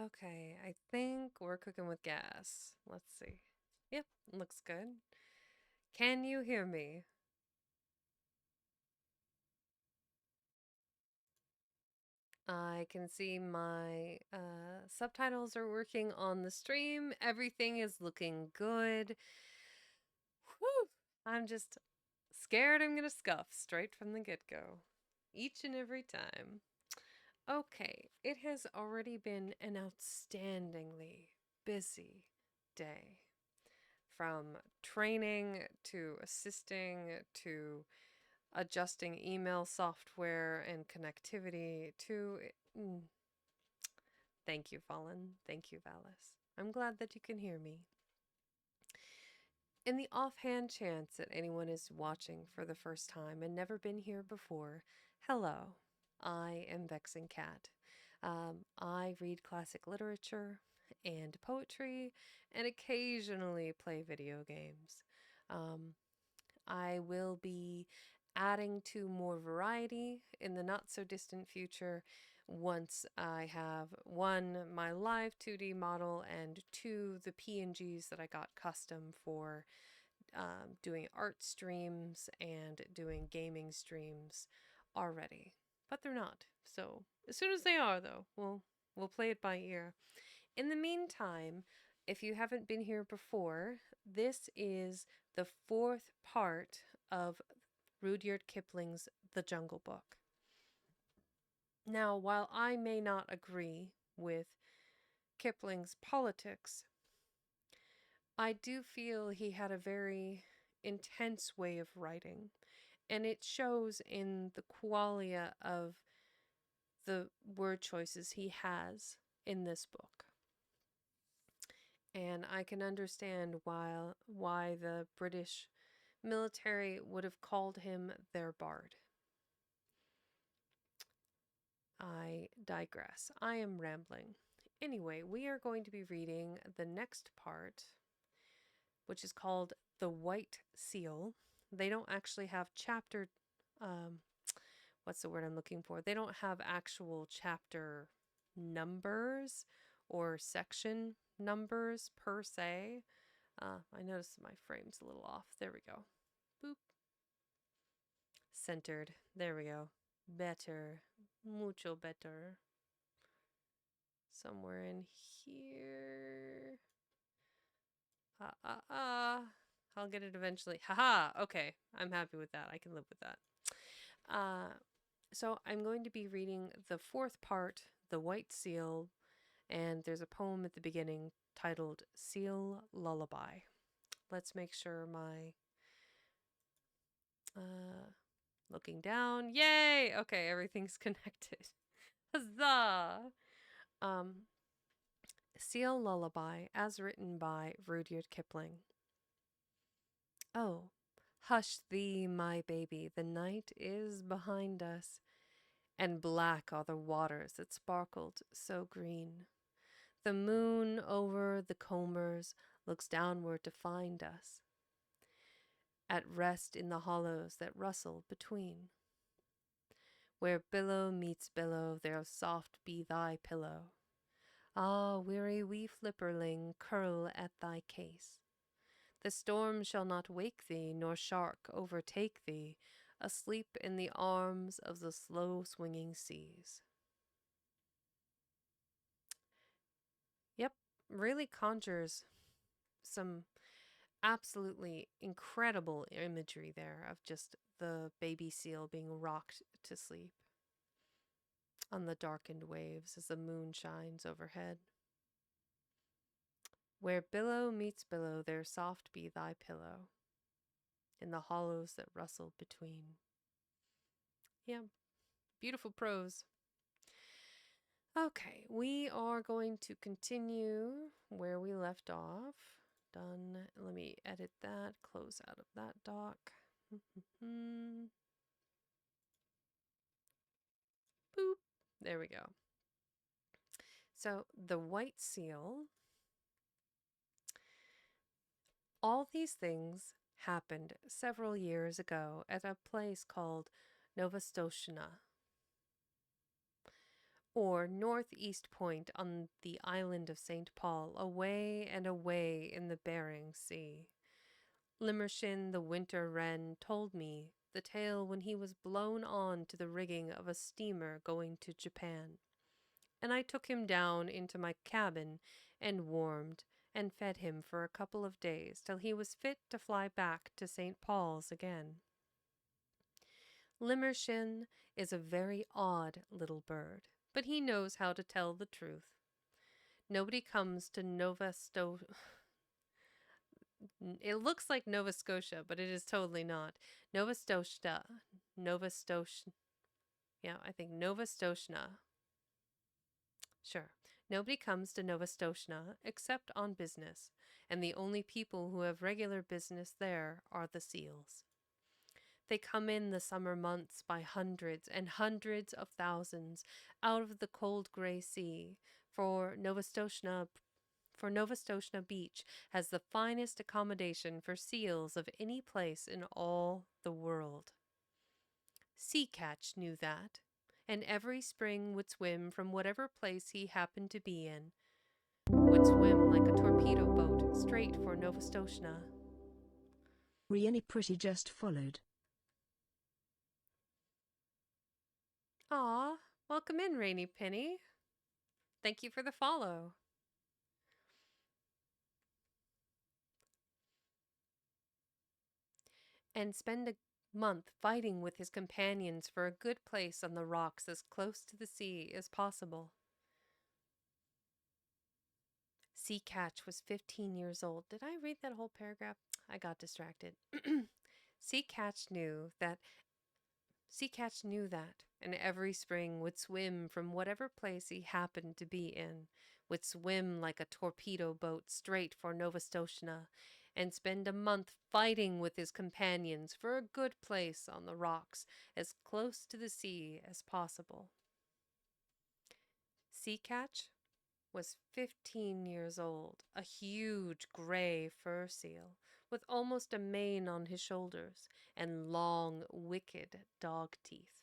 Okay, I think we're cooking with gas. Let's see. Yep, looks good. Can you hear me? I can see my subtitles are working on the stream. Everything is looking good. Whew! I'm just scared I'm gonna scuff straight from the get go. Each and every time. Okay, it has already been an outstandingly busy day. From training to assisting to adjusting email software and connectivity to. Mm, Thank you, Fallen. Thank you, Valis. I'm glad that you can hear me. In the offhand chance that anyone is watching for the first time and never been here before, hello. I am Vexen Cat. I read classic literature and poetry and occasionally play video games. Um, I will be adding to more variety in the not so distant future once I have one, my live 2D model, and two, the PNGs that I got custom for doing art streams and doing gaming streams already. But they're not. So as soon as they are, though, we'll play it by ear. In the meantime, if you haven't been here before, this is the fourth part of Rudyard Kipling's The Jungle Book. Now, while I may not agree with Kipling's politics, I do feel he had a very intense way of writing, and it shows in the qualia of the word choices he has in this book. And I can understand why the British military would have called him their bard. I digress. I am rambling. Anyway, we are going to be reading the next part, which is called The White Seal. They don't actually have um, what's the word I'm looking for? They don't have actual chapter numbers or section numbers per se. I noticed my frame's a little off. There we go. Boop. Centered. There we go. Better. Mucho better. Somewhere in here. I'll get it eventually. Haha. Okay. I'm happy with that. I can live with that. So I'm going to be reading the fourth part, The White Seal, and there's a poem at the beginning titled Seal Lullaby. Let's make sure my looking down. Yay! Okay, everything's connected. Huzzah! Um, Seal Lullaby, as written by Rudyard Kipling. Oh, hush thee, my baby, the night is behind us, and black are the waters that sparkled so green. The moon over the combers looks downward to find us, at rest in the hollows that rustle between. Where billow meets billow, there soft be thy pillow. Ah, weary wee flipperling, curl at thy case. The storm shall not wake thee, nor shark overtake thee, asleep in the arms of the slow swinging seas. Yep, really conjures some absolutely incredible imagery there of just the baby seal being rocked to sleep on the darkened waves as the moon shines overhead. Where billow meets billow, there soft be thy pillow, in the hollows that rustle between. Yeah, beautiful prose. Okay, we are going to continue where we left off. Done. Let me edit that, close out of that doc. Boop. There we go. So, the white seal. All these things happened several years ago at a place called Novastoshnah. or northeast point on the island of St. Paul, away and away in the Bering Sea. Limmershin the winter wren told me the tale when he was blown on to the rigging of a steamer going to Japan, and I took him down into my cabin and warmed and fed him for a couple of days till he was fit to fly back to St. Paul's again. Limmershin is a very odd little bird, but he knows how to tell the truth. Nobody comes to Nova Sto. It looks like Nova Scotia, but it is totally not. Nova Scotia. Nova Scotia. Yeah, I think Nova Scotia. Sure. Nobody comes to Nova Scotia except on business, and the only people who have regular business there are the seals. They come in the summer months by hundreds and hundreds of thousands out of the cold gray sea, for Nova Scotia Beach has the finest accommodation for seals of any place in all the world. Sea Catch knew that, and every spring would swim from whatever place he happened to be in, would swim like a torpedo boat straight for Nova Scotia. Really pretty just followed. Aw, welcome in, Rainy Penny. Thank you for the follow. And spend a month fighting with his companions for a good place on the rocks as close to the sea as possible. Sea Catch was 15 years old. Did I read that whole paragraph? I got distracted. Sea Catch knew that and every spring would swim from whatever place he happened to be in, would swim like a torpedo boat straight for Nova Scotia, and spend a month fighting with his companions for a good place on the rocks as close to the sea as possible. Sea Catch was 15 years old, a huge gray fur seal, with almost a mane on his shoulders and long, wicked dog teeth.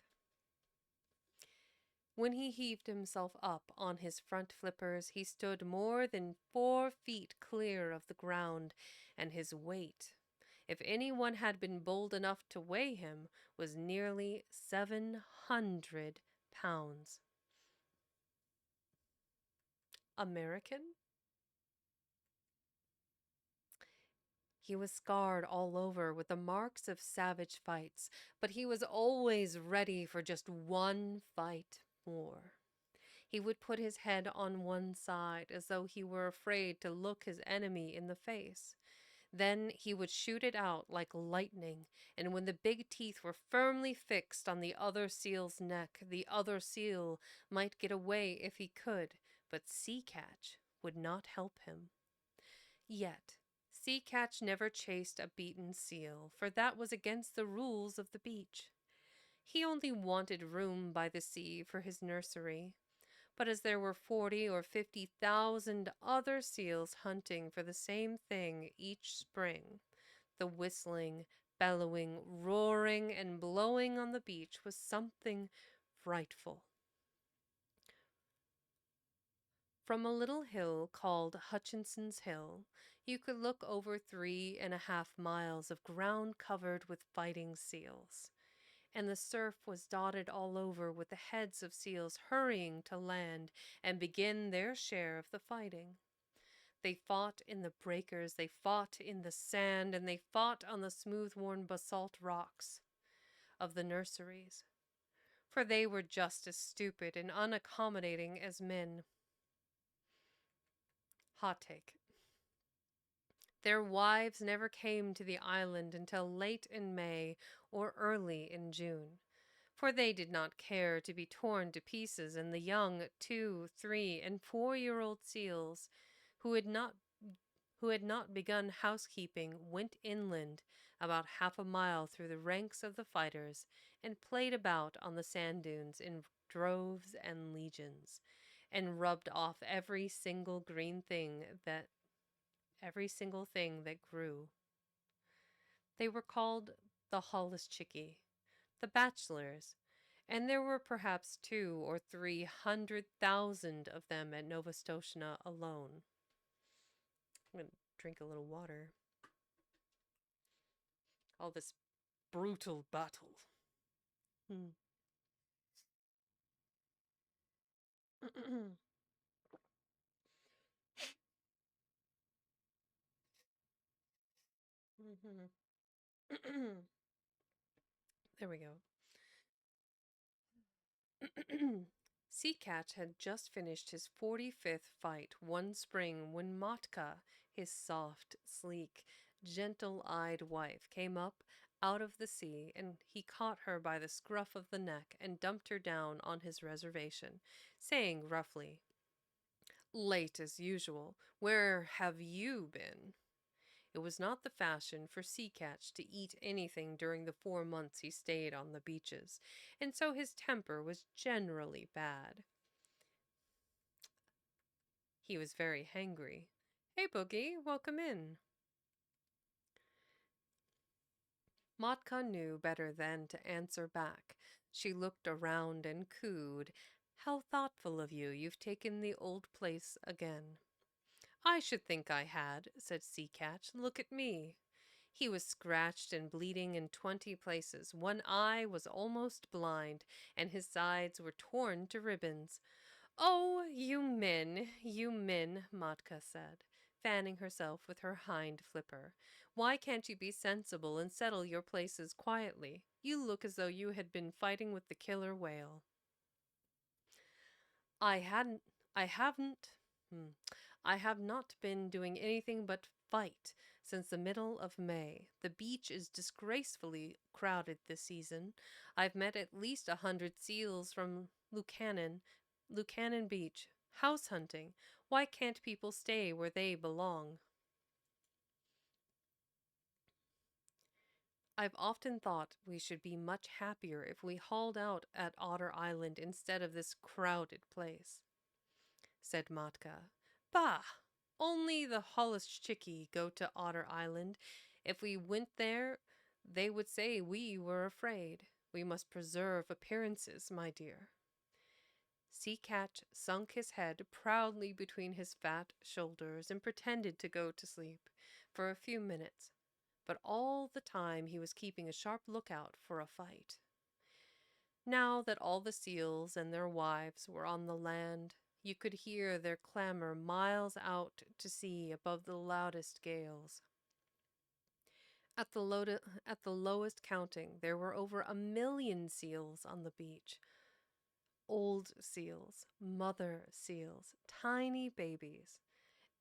When he heaved himself up on his front flippers, he stood more than 4 feet clear of the ground, and his weight, if anyone had been bold enough to weigh him, was nearly 700 pounds. American? He was scarred all over with the marks of savage fights, but he was always ready for just one fight more. He would put his head on one side as though he were afraid to look his enemy in the face. Then he would shoot it out like lightning, and when the big teeth were firmly fixed on the other seal's neck, the other seal might get away if he could, but Sea Catch would not help him. Yet, Sea Catch never chased a beaten seal, for that was against the rules of the beach. He only wanted room by the sea for his nursery. But as there were 40 or 50,000 other seals hunting for the same thing each spring, the whistling, bellowing, roaring, and blowing on the beach was something frightful. From a little hill called Hutchinson's Hill, you could look over 3.5 miles of ground covered with fighting seals, and the surf was dotted all over with the heads of seals hurrying to land and begin their share of the fighting. They fought in the breakers, they fought in the sand, and they fought on the smooth-worn basalt rocks of the nurseries, for they were just as stupid and unaccommodating as men. Hot take. Their wives never came to the island until late in May or early in June, for they did not care to be torn to pieces, and the young 2, 3, and 4-year-old seals who had not begun housekeeping went inland about half a mile through the ranks of the fighters and played about on the sand dunes in droves and legions, and rubbed off every single thing that grew. They were called the Holluschickie, the bachelors, And there were perhaps 2 or 300,000 of them at Nova Scotia alone. I'm going to drink a little water. All this brutal battle. Hmm. There we go. Seacat had just finished his 45th fight one spring when Matka, his soft, sleek, gentle eyed wife, came up out of the sea, and he caught her by the scruff of the neck and dumped her down on his reservation, saying roughly, "Late as usual. Where have you been?" It was not the fashion for Sea Catch to eat anything during the 4 months he stayed on the beaches, and so his temper was generally bad. He was very hangry. "Hey, Boogie, welcome in." Motka knew better than to answer back. She looked around and cooed, "How thoughtful of you. You've taken the old place again." "I should think I had," said Sea Catch. "Look at me." He was scratched and bleeding in 20 places. One eye was almost blind, and his sides were torn to ribbons. "Oh, you men," Matka said, fanning herself with her hind flipper. "Why can't you be sensible and settle your places quietly? You look as though you had been fighting with the killer whale." I hadn't, I haven't, hmm, I have not been doing anything but fight since the middle of May. The beach is disgracefully crowded this season. I've met at least 100 seals from Lucannon Beach. House hunting. Why can't people stay where they belong? I've often thought we should be much happier if we hauled out at Otter Island instead of this crowded place," said Matka. "Bah! Only the Holluschickie go to Otter Island. If we went there, they would say we were afraid. We must preserve appearances, my dear." Sea Catch sunk his head proudly between his fat shoulders and pretended to go to sleep for a few minutes, but all the time he was keeping a sharp lookout for a fight. Now that all the seals and their wives were on the land, you could hear their clamor miles out to sea above the loudest gales. At the lowest counting, there were over 1,000,000 seals on the beach. Old seals, mother seals, tiny babies,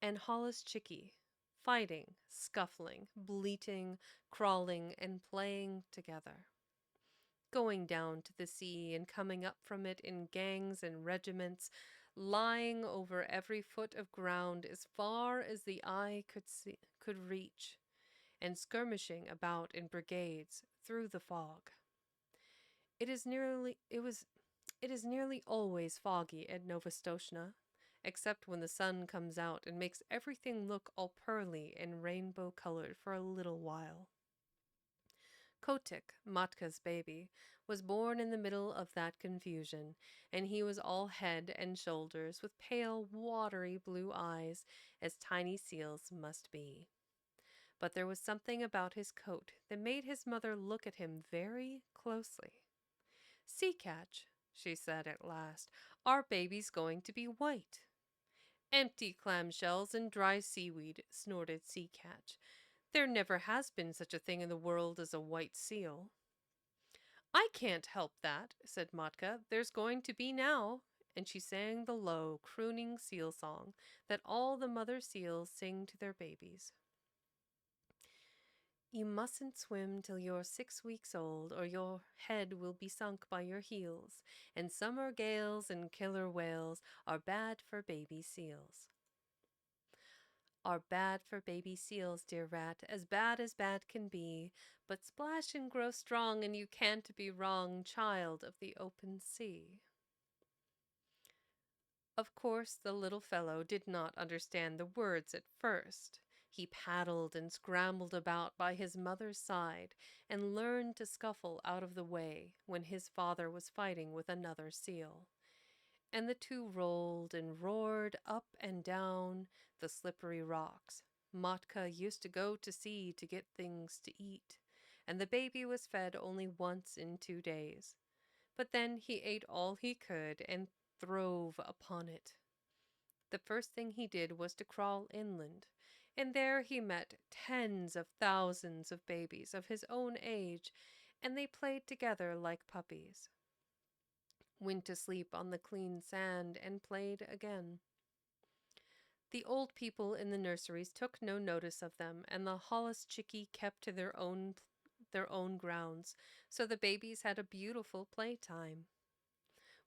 and Holluschickie, fighting, scuffling, bleating, crawling, and playing together, going down to the sea and coming up from it in gangs and regiments, lying over every foot of ground as far as the eye could reach, and skirmishing about in brigades through the fog. It is nearly it was it is nearly always foggy at Nova Scotia, except when the sun comes out and makes everything look all pearly and rainbow colored for a little while. Kotick, Matka's baby, was born in the middle of that confusion, and he was all head and shoulders, with pale, watery blue eyes, as tiny seals must be. But there was something about his coat that made his mother look at him very closely. "Sea Catch," she said at last, "our baby's going to be white." "Empty clamshells and dry seaweed," snorted Sea Catch. "There never has been such a thing in the world as a white seal." "I can't help that," said Matka. "There's going to be now." And she sang the low, crooning seal song that all the mother seals sing to their babies. "You mustn't swim till you're 6 weeks old, or your head will be sunk by your heels, and summer gales and killer whales are bad for baby seals." "Are bad for baby seals, dear rat, as bad can be, but splash and grow strong, and you can't be wrong, child of the open sea." Of course, the little fellow did not understand the words at first. He paddled and scrambled about by his mother's side and learned to scuffle out of the way when his father was fighting with another seal. And the two rolled and roared up and down the slippery rocks. Matka used to go to sea to get things to eat, and the baby was fed only once in 2 days. But then he ate all he could and throve upon it. The first thing he did was to crawl inland, and there he met tens of thousands of babies of his own age, and they played together like puppies, went to sleep on the clean sand, and played again. The old people in the nurseries took no notice of them, and the holluschickie kept to their own grounds, so the babies had a beautiful playtime.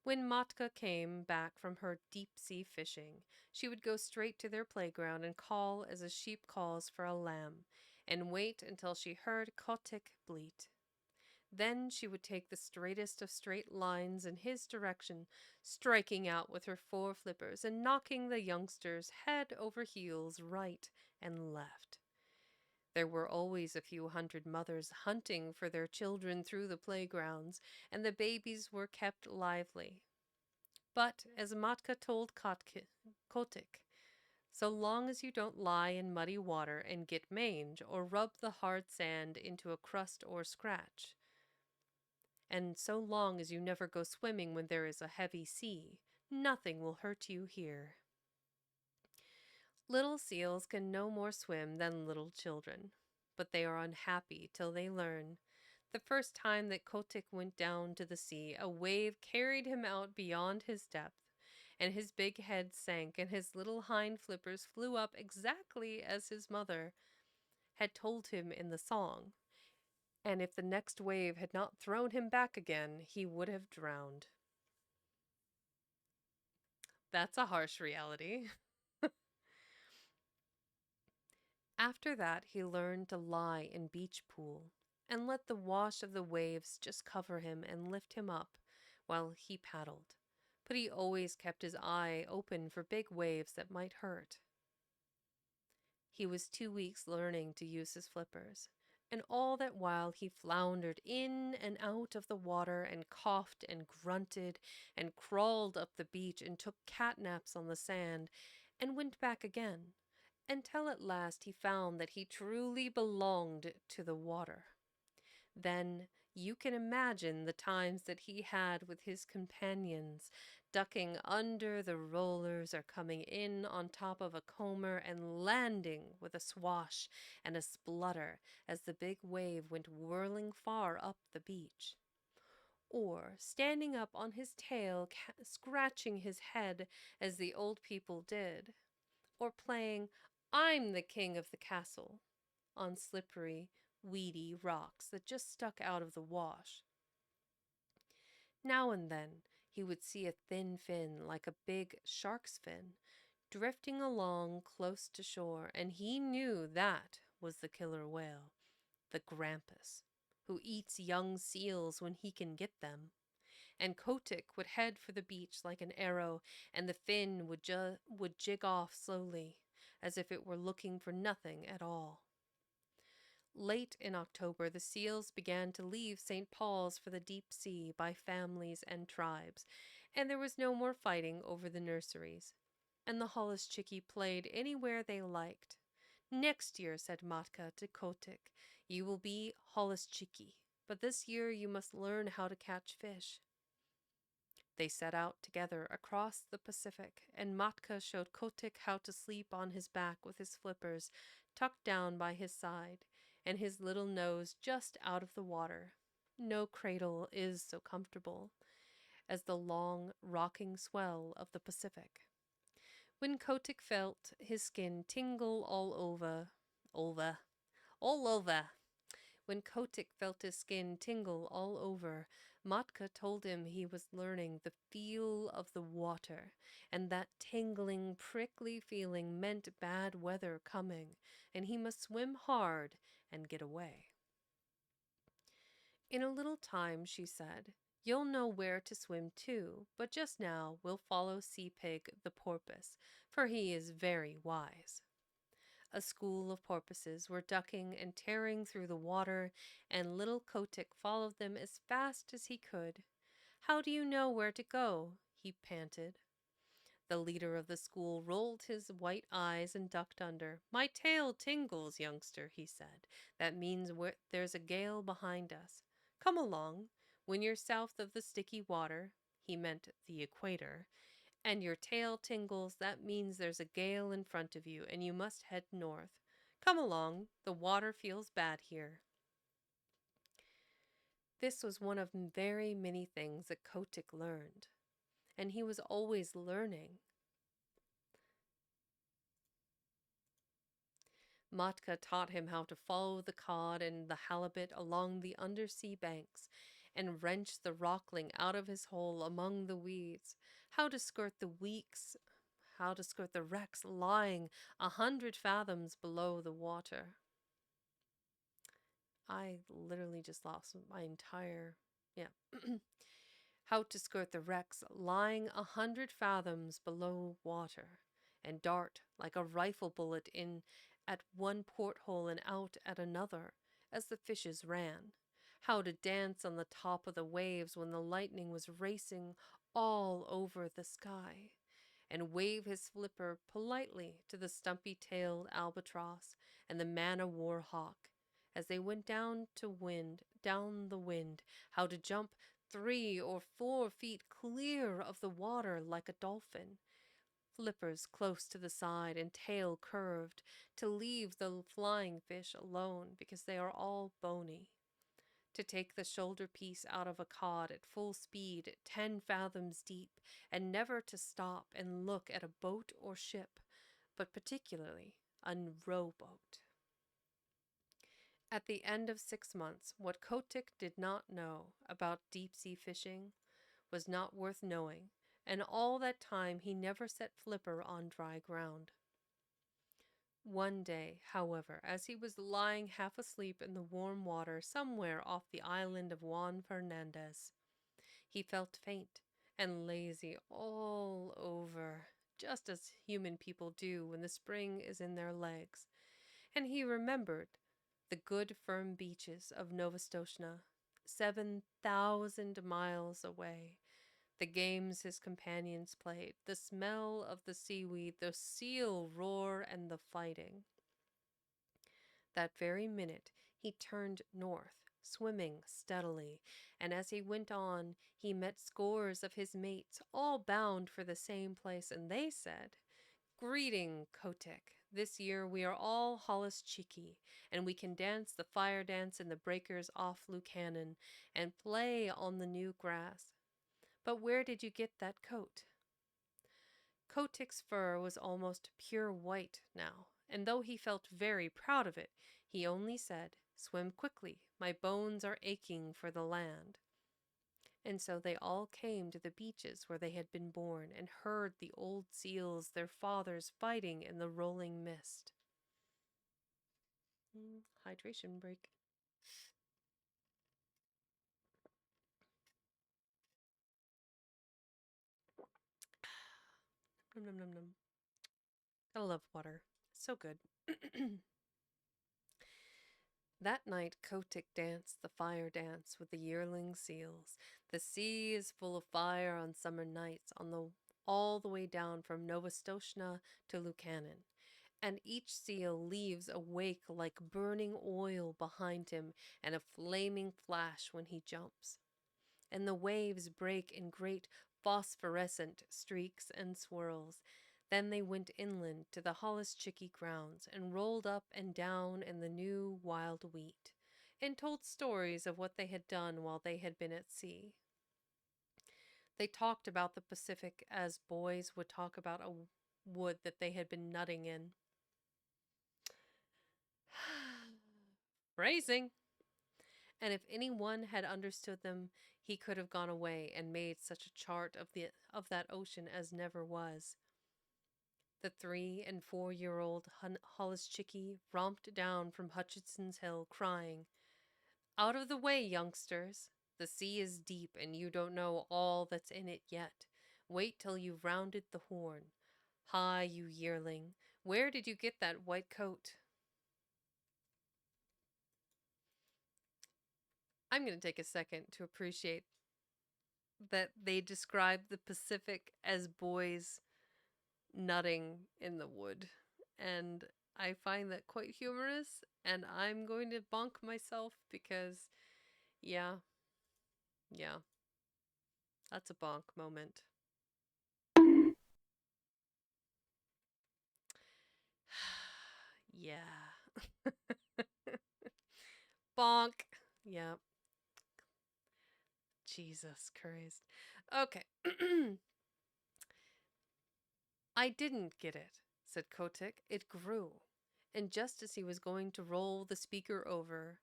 When Matka came back from her deep-sea fishing, she would go straight to their playground and call as a sheep calls for a lamb, and wait until she heard Kotick bleat. Then she would take the straightest of straight lines in his direction, striking out with her four flippers and knocking the youngsters head over heels right and left. There were always a few hundred mothers hunting for their children through the playgrounds, and the babies were kept lively. But, as Matka told Kotick, so long as you don't lie in muddy water and get mange, or rub the hard sand into a crust or scratch, and so long as you never go swimming when there is a heavy sea, nothing will hurt you here. Little seals can no more swim than little children, but they are unhappy till they learn. The first time that Kotick went down to the sea, a wave carried him out beyond his depth, and his big head sank, and his little hind flippers flew up exactly as his mother had told him in the song. And if the next wave had not thrown him back again, he would have drowned. That's a harsh reality. After that, he learned to lie in beach pool and let the wash of the waves just cover him and lift him up while he paddled. But he always kept his eye open for big waves that might hurt. He was 2 weeks learning to use his flippers, and all that while he floundered in and out of the water and coughed and grunted and crawled up the beach and took cat naps on the sand and went back again, until at last he found that he truly belonged to the water. Then you can imagine the times that he had with his companions, ducking under the rollers or coming in on top of a comber and landing with a swash and a splutter as the big wave went whirling far up the beach. Or standing up on his tail, scratching his head as the old people did. Or playing "I'm the king of the castle" on slippery, weedy rocks that just stuck out of the wash. Now and then he would see a thin fin like a big shark's fin drifting along close to shore, and he knew that was the killer whale, the grampus, who eats young seals when he can get them. And Kotick would head for the beach like an arrow, and the fin would jig off slowly, as if it were looking for nothing at all. Late in October, the seals began to leave St. Paul's for the deep sea by families and tribes, and there was no more fighting over the nurseries, and the holluschickie played anywhere they liked. Next year, said Matka to Kotick, you will be holluschickie, but this year you must learn how to catch fish. They set out together across the Pacific, and Matka showed Kotick how to sleep on his back with his flippers tucked down by his side, and his little nose just out of the water. No cradle is so comfortable as the long, rocking swell of the Pacific. When Kotick felt his skin tingle all over, when Kotick felt his skin tingle all over, Matka told him he was learning the feel of the water, and that tingling, prickly feeling meant bad weather coming, and he must swim hard and get away. In a little time, she said, you'll know where to swim too, but just now we'll follow Sea Pig the porpoise, for he is very wise. A school of porpoises were ducking and tearing through the water, and little Kotick followed them as fast as he could. How do you know where to go? He panted. The leader of the school rolled his white eyes and ducked under. My tail tingles, youngster, he said. That means there's a gale behind us. Come along. When you're south of the sticky water, he meant the equator, and your tail tingles, that means there's a gale in front of you, and you must head north. Come along. The water feels bad here. This was one of very many things that Kotick learned, and he was always learning. Matka taught him how to follow the cod and the halibut along the undersea banks, and wrench the rockling out of his hole among the weeds, how to skirt the wrecks lying 100 fathoms below the water. I literally just lost my entire, yeah. How to skirt the wrecks lying 100 fathoms below water, and dart like a rifle bullet in at one porthole and out at another, as the fishes ran. How to dance on the top of the waves when the lightning was racing all over the sky, and wave his flipper politely to the stumpy-tailed albatross and the man-o'-war hawk as they went down the wind, how to jump 3 or 4 feet clear of the water like a dolphin, flippers close to the side and tail curved, to leave the flying fish alone because they are all bony, to take the shoulder piece out of a cod at full speed 10 fathoms deep, and never to stop and look at a boat or ship, but particularly a rowboat. At the end of 6 months, what Kotick did not know about deep-sea fishing was not worth knowing, and all that time he never set Flipper on dry ground. One day, however, as he was lying half asleep in the warm water somewhere off the island of Juan Fernandez, he felt faint and lazy all over, just as human people do when the spring is in their legs, and he remembered the good firm beaches of Nova Scotia, 7,000 miles away, the games his companions played, the smell of the seaweed, the seal roar, and the fighting. That very minute he turned north, swimming steadily, and as he went on he met scores of his mates, all bound for the same place, and they said, Greeting, Kotick. This year we are all Hollis Cheeky, and we can dance the fire dance in the breakers off Lucannon, and play on the new grass. But where did you get that coat? Kotick's fur was almost pure white now, and though he felt very proud of it, he only said, Swim quickly, my bones are aching for the land. And so they all came to the beaches where they had been born, and heard the old seals, their fathers, fighting in the rolling mist. Hydration break. Nom nom nom nom. I love water. So good. That night Kotick danced the fire dance with the yearling seals. The sea is full of fire on summer nights all the way down from Nova Scotia to Lucannon, and each seal leaves a wake like burning oil behind him and a flaming flash when he jumps. And the waves break in great phosphorescent streaks and swirls. Then they went inland to the Hollischickie grounds and rolled up and down in the new wild wheat, and told stories of what they had done while they had been at sea. They talked about the Pacific as boys would talk about a wood that they had been nutting in. Phrasing! And if anyone had understood them, he could have gone away and made such a chart of that ocean as never was. The 3- and 4-year-old Hollischickie romped down from Hutchinson's Hill, crying, Out of the way, youngsters! The sea is deep, and you don't know all that's in it yet. Wait till you've rounded the Horn. Hi, you yearling! Where did you get that white coat? I'm going to take a second to appreciate that they describe the Pacific as boys nutting in the wood. And I find that quite humorous, and I'm going to bonk myself because, yeah, yeah, that's a bonk moment. Yeah. Bonk. Yeah. Jesus Christ. Okay. I didn't get it, said Kotick. It grew. And just as he was going to roll the speaker over,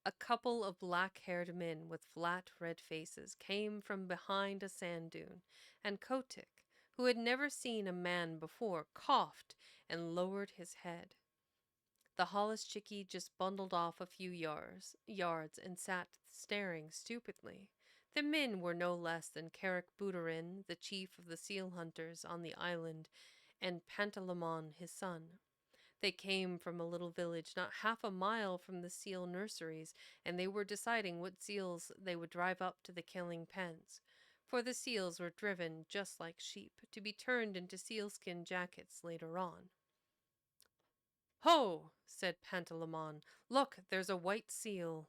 a couple of black haired men with flat red faces came from behind a sand dune, and Kotick, who had never seen a man before, coughed and lowered his head. The holluschickie just bundled off a few yards and sat staring stupidly. The men were no less than Carrick Booterin, the chief of the seal hunters on the island, and Pantalaimon, his son. They came from a little village not half a mile from the seal nurseries, and they were deciding what seals they would drive up to the killing pens. For the seals were driven, just like sheep, to be turned into sealskin jackets later on. Ho! Said Pantalaimon. Look, there's a white seal.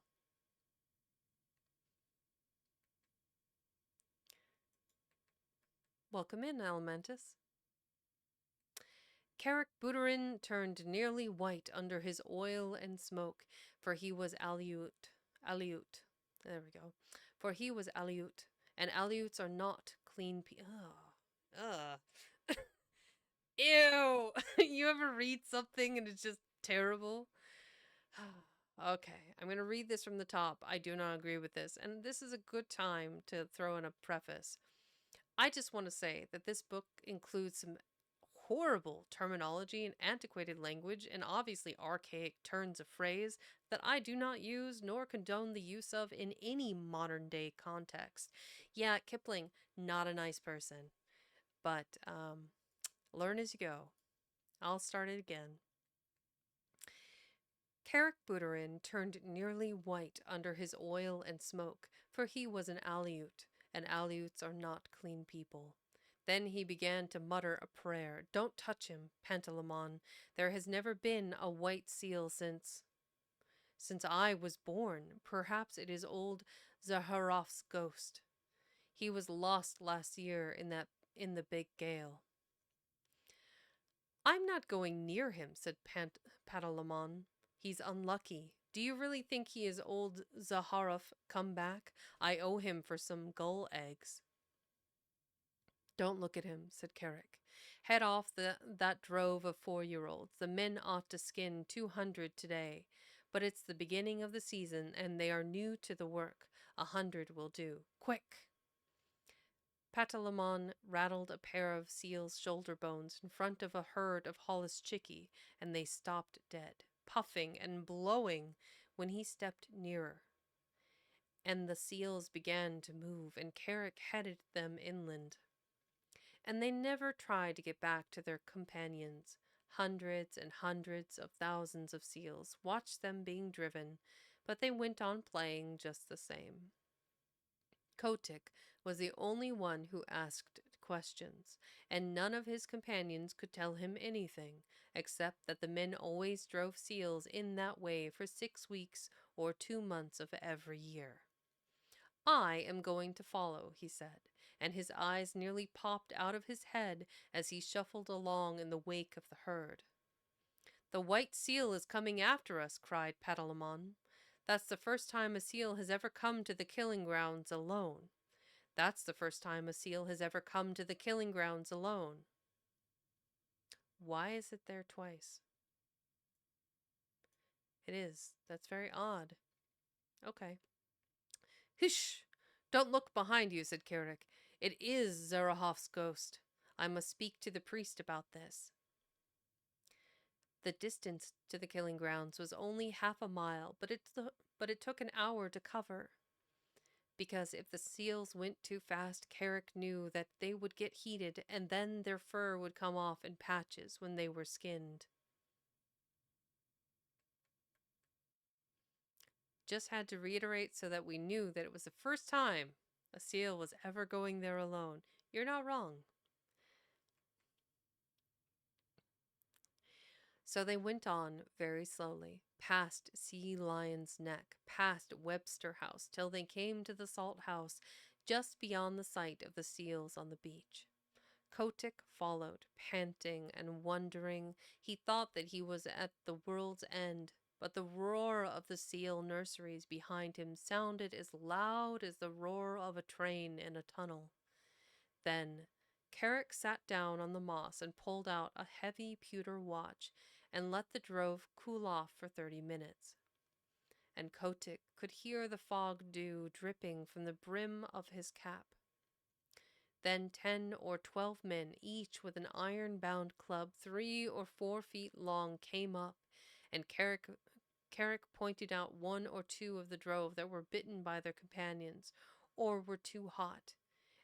Welcome in, Almantis. Carrick Booterin turned nearly white under his oil and smoke, for he was Aleut. Aleut. There we go. For he was Aleut, and Aleuts are not clean Ugh. Ew! You ever read something and it's just terrible? Okay, I'm going to read this from the top. I do not agree with this, and this is a good time to throw in a preface. I just want to say that this book includes some horrible terminology and antiquated language and obviously archaic turns of phrase that I do not use nor condone the use of in any modern day context. Yeah, Kipling, not a nice person, but learn as you go. I'll start it again. Carrick Booterin turned nearly white under his oil and smoke, for he was an Aleut, and Aleuts are not clean people. Then he began to mutter a prayer. Don't touch him, Pantalaimon. There has never been a white seal since I was born. Perhaps it is old Zaharof's ghost. He was lost last year in the big gale. I'm not going near him, said Pantalaimon. He's unlucky. Do you really think he is old Zaharov come back? I owe him for some gull eggs. Don't look at him, said Carrick. Head off that drove of 4-year-olds. The men ought to skin 200 today. But it's the beginning of the season, and they are new to the work. 100 will do. Quick! Pantalaimon rattled a pair of seal's shoulder bones in front of a herd of holluschickie, and they stopped dead, puffing and blowing when he stepped nearer. And the seals began to move, and Carrick headed them inland. And they never tried to get back to their companions. Hundreds and hundreds of thousands of seals watched them being driven, but they went on playing just the same. Kotick was the only one who asked questions, and none of his companions could tell him anything, except that the men always drove seals in that way for 6 weeks or 2 months of every year. I am going to follow, he said, and his eyes nearly popped out of his head as he shuffled along in the wake of the herd. The white seal is coming after us, cried Pantalaimon. That's the first time a seal has ever come to the killing grounds alone. That's the first time a seal has ever come to the killing grounds alone. Why is it there twice? It is. That's very odd. Okay. Hish! Don't look behind you, said Carrick. It is Zarahov's ghost. I must speak to the priest about this. The distance to the killing grounds was only half a mile, but it took an hour to cover. because if the seals went too fast, Carrick knew that they would get heated and then their fur would come off in patches when they were skinned. Just had to reiterate so that we knew that it was the first time a seal was ever going there alone. You're not wrong. So they went on very slowly, past Sea Lion's Neck, past Webster House, till they came to the salt house just beyond the sight of the seals on the beach. Kotick followed, panting and wondering. He thought that he was at the world's end, but the roar of the seal nurseries behind him sounded as loud as the roar of a train in a tunnel. Then Carrick sat down on the moss and pulled out a heavy pewter watch and let the drove cool off for 30 minutes. And Kotick could hear the fog dew dripping from the brim of his cap. Then 10 or 12 men, each with an iron-bound club 3 or 4 feet long, came up, and Carrick pointed out 1 or 2 of the drove that were bitten by their companions, or were too hot,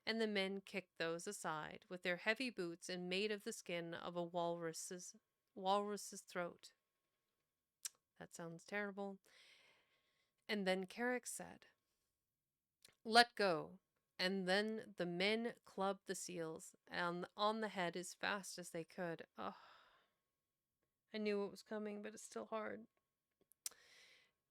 and the men kicked those aside with their heavy boots and made of the skin of a walrus's throat. That sounds terrible. And then Carrick said, "Let go." And then the men clubbed the seals on the head as fast as they could. Oh, I knew it was coming, but it's still hard.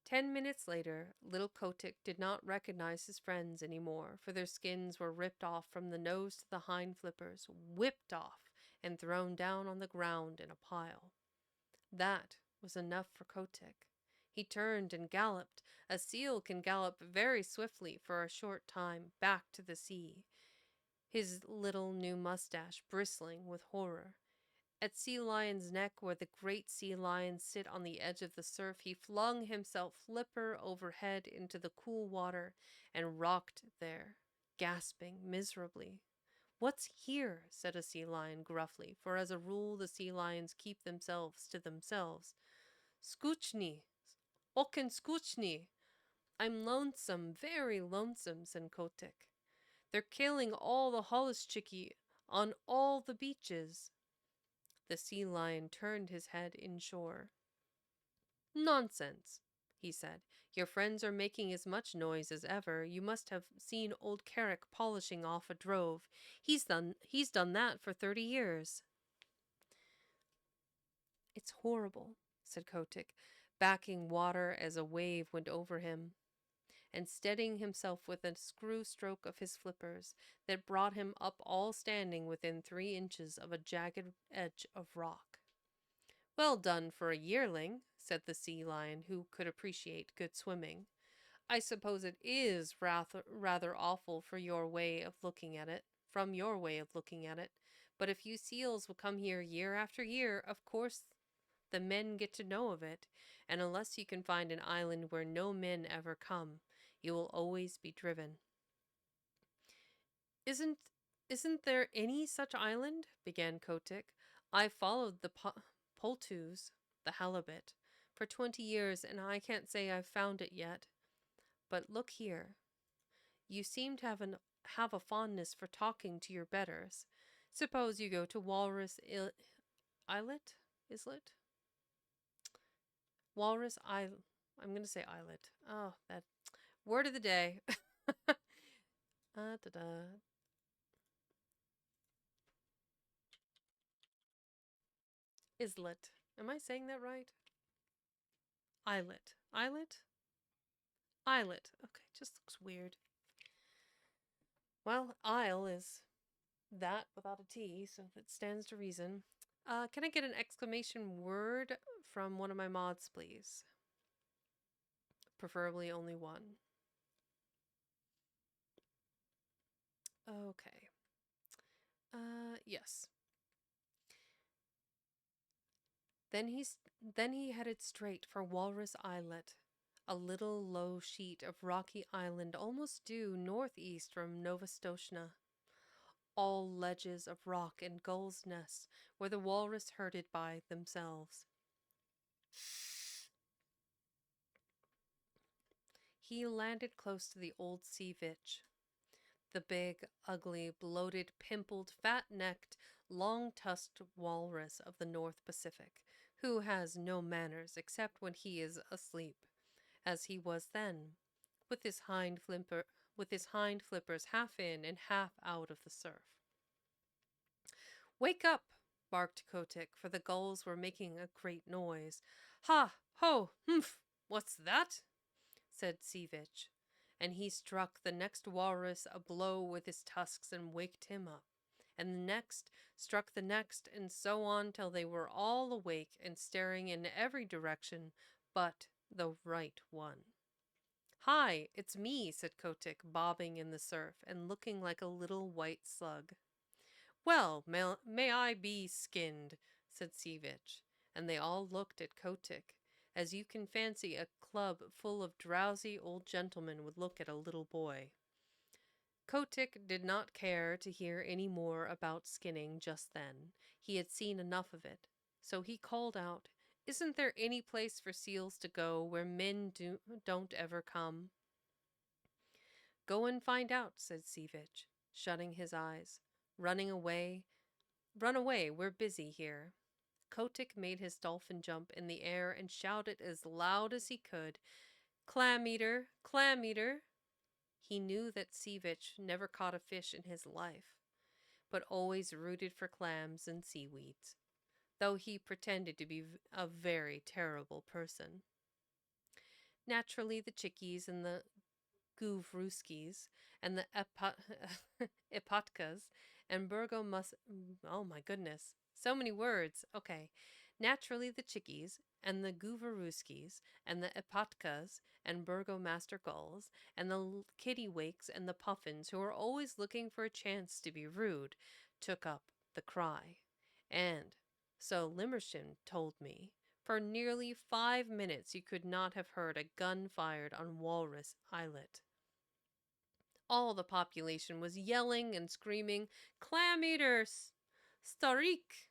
10 minutes later, little Kotick did not recognize his friends any more, for their skins were ripped off from the nose to the hind flippers, whipped off, and thrown down on the ground in a pile. That was enough for Kotick. He turned and galloped. A seal can gallop very swiftly for a short time back to the sea, his little new mustache bristling with horror. At Sea Lion's Neck, where the great sea lions sit on the edge of the surf, he flung himself flipper overhead into the cool water and rocked there, gasping miserably. "What's here?" said a sea lion gruffly, for as a rule the sea lions keep themselves to themselves. "Skoochni, ocken skoochni." "I'm lonesome, very lonesome," said Kotick. "They're killing all the holluschickie on all the beaches." The sea lion turned his head inshore. "Nonsense," he said. "Your friends are making as much noise as ever. You must have seen old Carrick polishing off a drove. He's done that for 30 years. "It's horrible," said Kotick, backing water as a wave went over him, and steadying himself with a screw stroke of his flippers that brought him up all standing within 3 inches of a jagged edge of rock. "Well done for a yearling," said the sea lion, who could appreciate good swimming. "I suppose it is rather awful for your way of looking at it, from your way of looking at it, but if you seals will come here year after year, of course the men get to know of it, and unless you can find an island where no men ever come, you will always be driven." "Isn't isn't there any such island?" began Kotick. "I followed the Poltus, the halibut, for 20 years, and I can't say I've found it yet. But look here. You seem to have a fondness for talking to your betters. Suppose you go to Islet? Islet? Walrus Islet. I'm going to say islet. Oh, that word of the day. Da-da. Islet. Am I saying that right? Islet. Islet? Islet. Okay, just looks weird. Well, isle is that without a T, so it stands to reason. Can I get an exclamation word from one of my mods, please? Preferably only one. Okay. Yes. Then he headed straight for Walrus Islet, a little low sheet of rocky island almost due northeast from Nova Scotia. All ledges of rock and gulls' nests where the walrus herded by themselves. He landed close to the old sea vitch, the big, ugly, bloated, pimpled, fat-necked, long-tusked walrus of the North Pacific, who has no manners except when he is asleep, as he was then, with his hind flippers half in and half out of the surf. "Wake up!" barked Kotick, for the gulls were making a great noise. "Ha! Ho! Humph! What's that?" said Sea Vitch, and he struck the next walrus a blow with his tusks and waked him up, and the next struck the next, and so on till they were all awake and staring in every direction but the right one. "Hi, it's me," said Kotick, bobbing in the surf and looking like a little white slug. "Well, may I be skinned," said Sea Vitch, and they all looked at Kotick, as you can fancy a club full of drowsy old gentlemen would look at a little boy. Kotick did not care to hear any more about skinning just then. He had seen enough of it. So he called out, "Isn't there any place for seals to go where don't ever come?" "Go and find out," said Sea Vitch, shutting his eyes. "Running away? Run away, we're busy here." Kotick made his dolphin jump in the air and shouted as loud as he could, "Clam eater! Clam eater!" He knew that Sea Vitch never caught a fish in his life, but always rooted for clams and seaweeds, though he pretended to be a very terrible person. Naturally, the chickies and the Guvruskis and the Epatkas and oh my goodness, so many words. Okay. Naturally, the chickies and the Guvaruskis and the Epatkas and burgomaster gulls and the kittiwakes and the puffins, who are always looking for a chance to be rude, took up the cry. And so Limmershin told me, for nearly 5 minutes you could not have heard a gun fired on Walrus Islet. All the population was yelling and screaming, "Clam eaters! Starik!"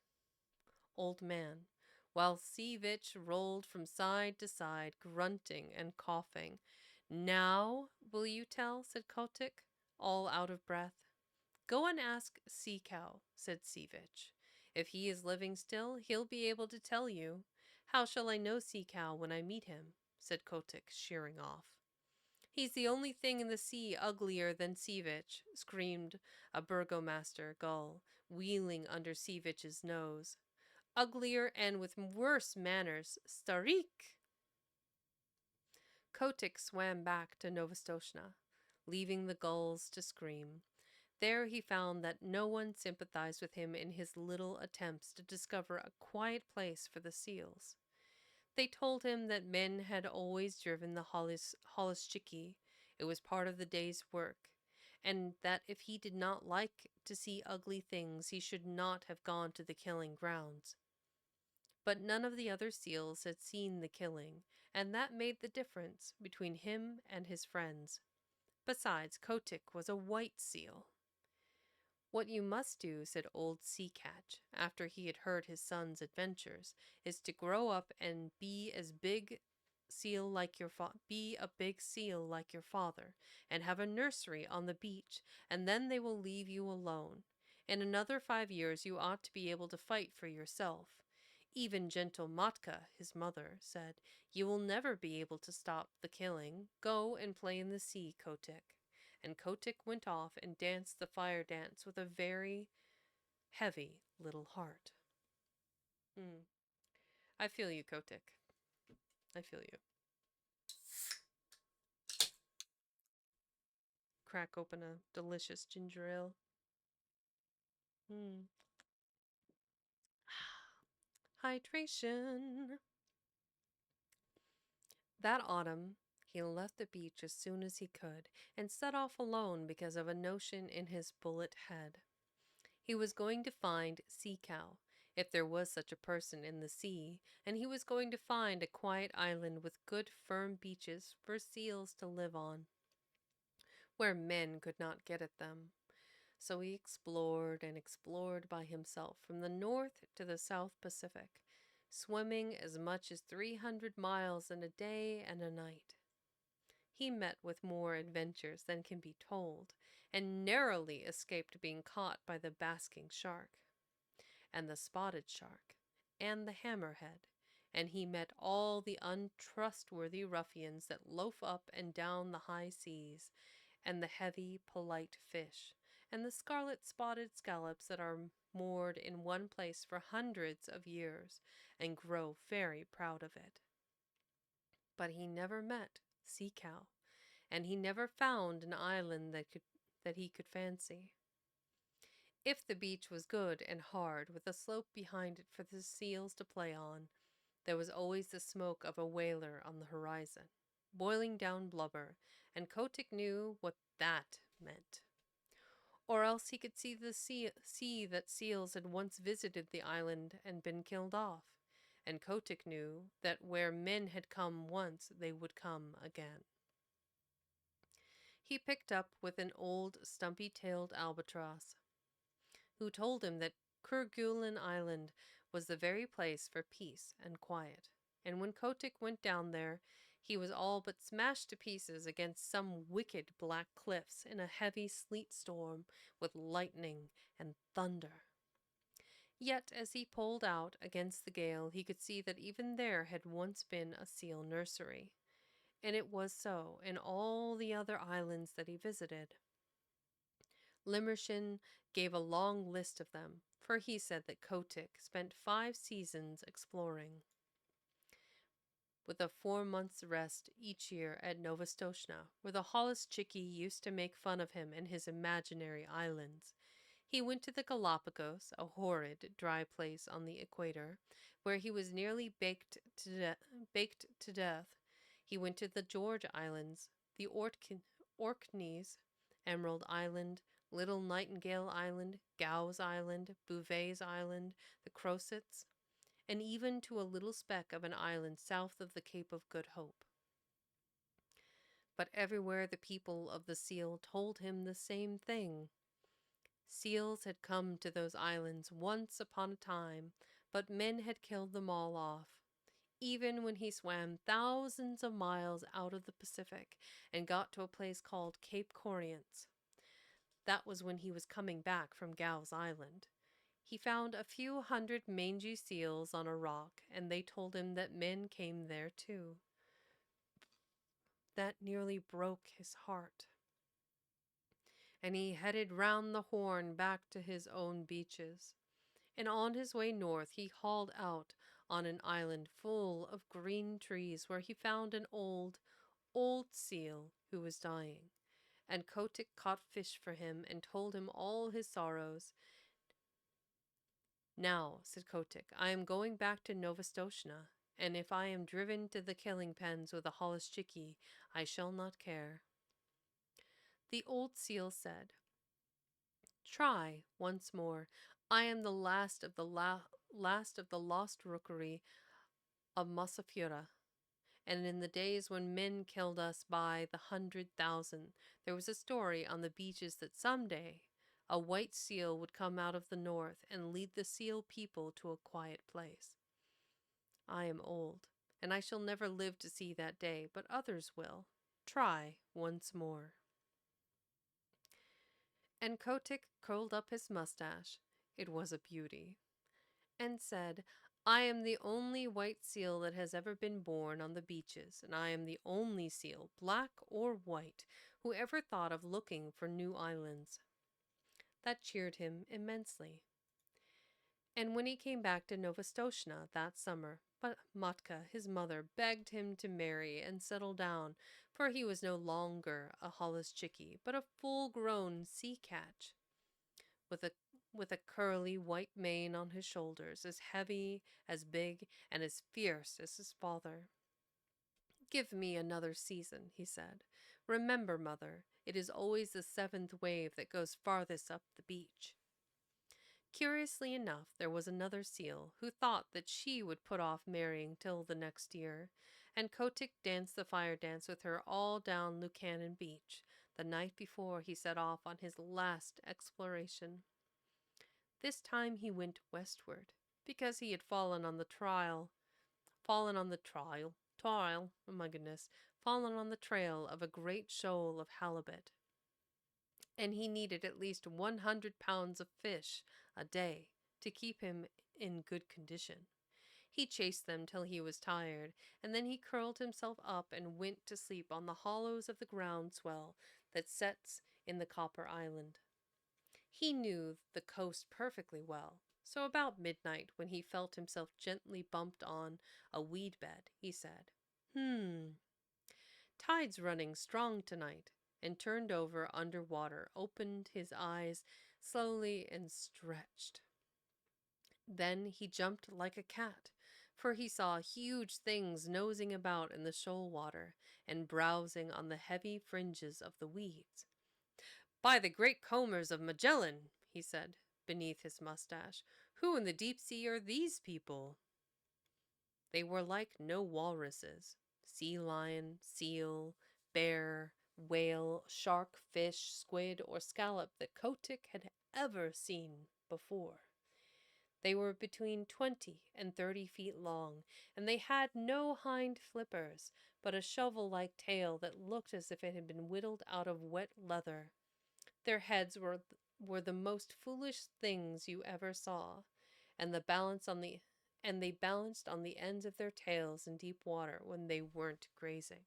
Old man, while Sea Vitch rolled from side to side, grunting and coughing. "Now will you tell?" said Kotick, all out of breath. "Go and ask Sea Cow," said Sea Vitch. "If he is living still, he'll be able to tell you." "How shall I know Sea Cow when I meet him?" said Kotick, sheering off. "He's the only thing in the sea uglier than Sea Vitch," screamed a burgomaster gull, wheeling under Sea Vitch's nose. "Uglier and with worse manners. Starik!" Kotick swam back to Novastoshnah, leaving the gulls to scream. There he found that no one sympathized with him in his little attempts to discover a quiet place for the seals. They told him that men had always driven the holluschickie. It was part of the day's work, and that if he did not like to see ugly things, he should not have gone to the killing grounds. But none of the other seals had seen the killing, and that made the difference between him and his friends. Besides, Kotick was a white seal. "What you must do," said old Sea Catch, after he had heard his son's adventures, "is to grow up and be a big seal like your father, and have a nursery on the beach, and then they will leave you alone. In another 5 years you ought to be able to fight for yourself. Even gentle Matka," his mother, said, "you will never be able to stop the killing. Go and play in the sea, Kotick." And Kotick went off and danced the fire dance with a very heavy little heart. Mm. I feel you, Kotick. I feel you. Crack open a delicious ginger ale. Mm. Hydration. That autumn, he left the beach as soon as he could and set off alone because of a notion in his bullet head. He was going to find Sea Cow, if there was such a person in the sea, and he was going to find a quiet island with good firm beaches for seals to live on, where men could not get at them. So he explored and explored by himself from the North to the South Pacific, swimming as much as 300 miles in a day and a night. he met with more adventures than can be told, and narrowly escaped being caught by the basking shark, and the spotted shark, and the hammerhead, and he met all the untrustworthy ruffians that loaf up and down the high seas, and the heavy, polite fish, and the scarlet-spotted scallops that are moored in one place for hundreds of years, and grow very proud of it. But he never met Sea Cow, and he never found an island that he could fancy. If the beach was good and hard, with a slope behind it for the seals to play on, there was always the smoke of a whaler on the horizon, boiling down blubber, and Kotick knew what that meant. Or else he could see that seals had once visited the island and been killed off, and Kotick knew that where men had come once they would come again. He picked up with an old stumpy-tailed albatross, who told him that Kerguelen Island was the very place for peace and quiet, and when Kotick went down there, he was all but smashed to pieces against some wicked black cliffs in a heavy sleet storm with lightning and thunder. Yet as he pulled out against the gale, he could see that even there had once been a seal nursery, and it was so in all the other islands that he visited. Limmershin gave a long list of them, for he said that Kotick spent 5 seasons exploring, with a 4 months' rest each year at Novastoshnah, where the Holluschickie used to make fun of him and his imaginary islands. He went to the Galapagos, a horrid, dry place on the equator, where he was nearly baked to death. He went to the George Islands, the Orkneys, Emerald Island, Little Nightingale Island, Gow's Island, Bouvet's Island, the Crocets, and even to a little speck of an island south of the Cape of Good Hope. But everywhere the people of the seal told him the same thing. Seals had come to those islands once upon a time, but men had killed them all off. Even when he swam thousands of miles out of the Pacific and got to a place called Cape Corrients, that was when he was coming back from Gow's Island, he found a few hundred mangy seals on a rock, and they told him that men came there too. That nearly broke his heart, and he headed round the Horn back to his own beaches. And on his way north he hauled out on an island full of green trees where he found an old, old seal who was dying. And Kotick caught fish for him and told him all his sorrows. Now, said Kotick, I am going back to Novastoshnah, and if I am driven to the killing pens with a Holluschickie, I shall not care. The old seal said, Try once more. I am the last of the lost rookery of Mossafura, and in the days when men killed us by the 100,000, there was a story on the beaches that some day a white seal would come out of the north and lead the seal people to a quiet place. I am old, and I shall never live to see that day, but others will. Try once more. And Kotick curled up his mustache, it was a beauty, and said, I am the only white seal that has ever been born on the beaches, and I am the only seal, black or white, who ever thought of looking for new islands. That cheered him immensely. And when he came back to Novastoshnah that summer, but Matka, his mother, begged him to marry and settle down, for he was no longer a Holluschickie, but a full-grown sea-catch, with a curly white mane on his shoulders, as heavy, as big, and as fierce as his father. Give me another season, he said. Remember, mother, it is always the 7th wave that goes farthest up the beach. Curiously enough, there was another seal who thought that she would put off marrying till the next year, and Kotick danced the fire dance with her all down Lukannon Beach, the night before he set off on his last exploration. This time he went westward, because he had fallen on the trial, oh my goodness, fallen on the trail of a great shoal of halibut, and he needed at least 100 pounds of fish a day to keep him in good condition. He chased them till he was tired, and then he curled himself up and went to sleep on the hollows of the groundswell that sets in the Copper Island. He knew the coast perfectly well, so about midnight, when he felt himself gently bumped on a weed bed, he said, tide's running strong tonight, and turned over under water, opened his eyes slowly and stretched. Then he jumped like a cat, for he saw huge things nosing about in the shoal water and browsing on the heavy fringes of the weeds. By the great combers of Magellan, he said, beneath his mustache, who in the deep sea are these people? They were like no walruses. Sea lion, seal, bear, whale, shark, fish, squid, or scallop that Kotick had ever seen before. They were between 20 and 30 feet long, and they had no hind flippers, but a shovel-like tail that looked as if it had been whittled out of wet leather. Their heads were the most foolish things you ever saw, and they balanced on the ends of their tails in deep water when they weren't grazing,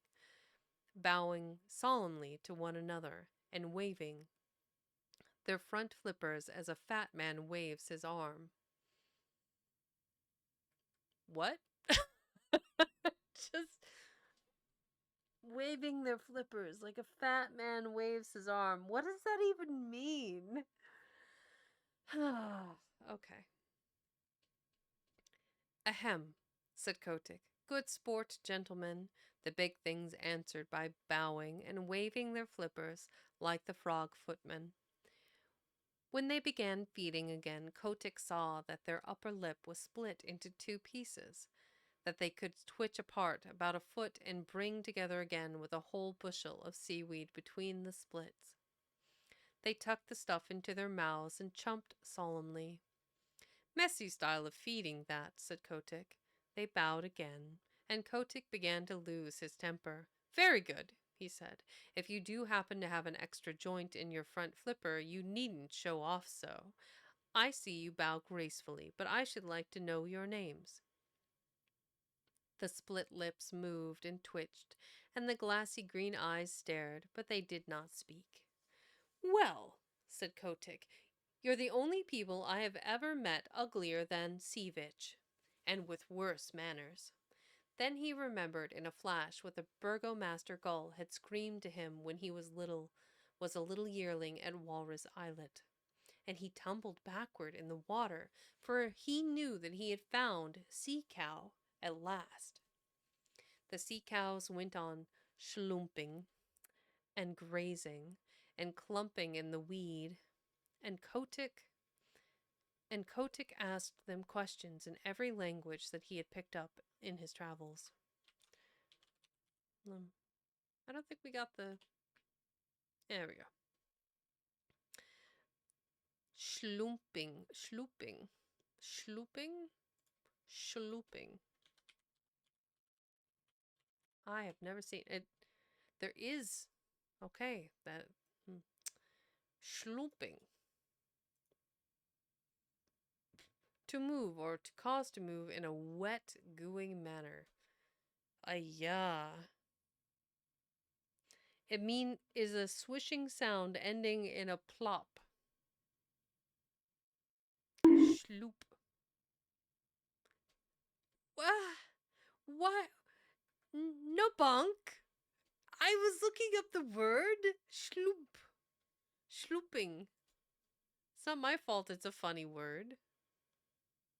bowing solemnly to one another and waving their front flippers as a fat man waves his arm. What? Just waving their flippers like a fat man waves his arm. What does that even mean? Okay. Ahem, said Kotick. Good sport, gentlemen. The big things answered by bowing and waving their flippers like the frog footmen. When they began feeding again, Kotick saw that their upper lip was split into two pieces, that they could twitch apart about a foot and bring together again with a whole bushel of seaweed between the splits. They tucked the stuff into their mouths and chumped solemnly. Messy style of feeding, that, said Kotick. They bowed again, and Kotick began to lose his temper. Very good, he said. If you do happen to have an extra joint in your front flipper, you needn't show off so. I see you bow gracefully, but I should like to know your names. The split lips moved and twitched, and the glassy green eyes stared, but they did not speak. Well, said Kotick, you're the only people I have ever met uglier than Seevich, and with worse manners. Then he remembered in a flash what the burgomaster gull had screamed to him when he was a little yearling at Walrus Islet, and he tumbled backward in the water, for he knew that he had found Sea Cow at last. The sea cows went on schlumping and grazing and clumping in the weed, and Kotick asked them questions in every language that he had picked up in his travels. I don't think we got the... There we go. Schlooping. I have never seen it. There is... Okay, that... Schlooping. To move or to cause to move in a wet, gooey manner. Ayah. It is a swishing sound ending in a plop. Schloop. What? No bunk. I was looking up the word. Schloop. Schlooping. It's not my fault it's a funny word.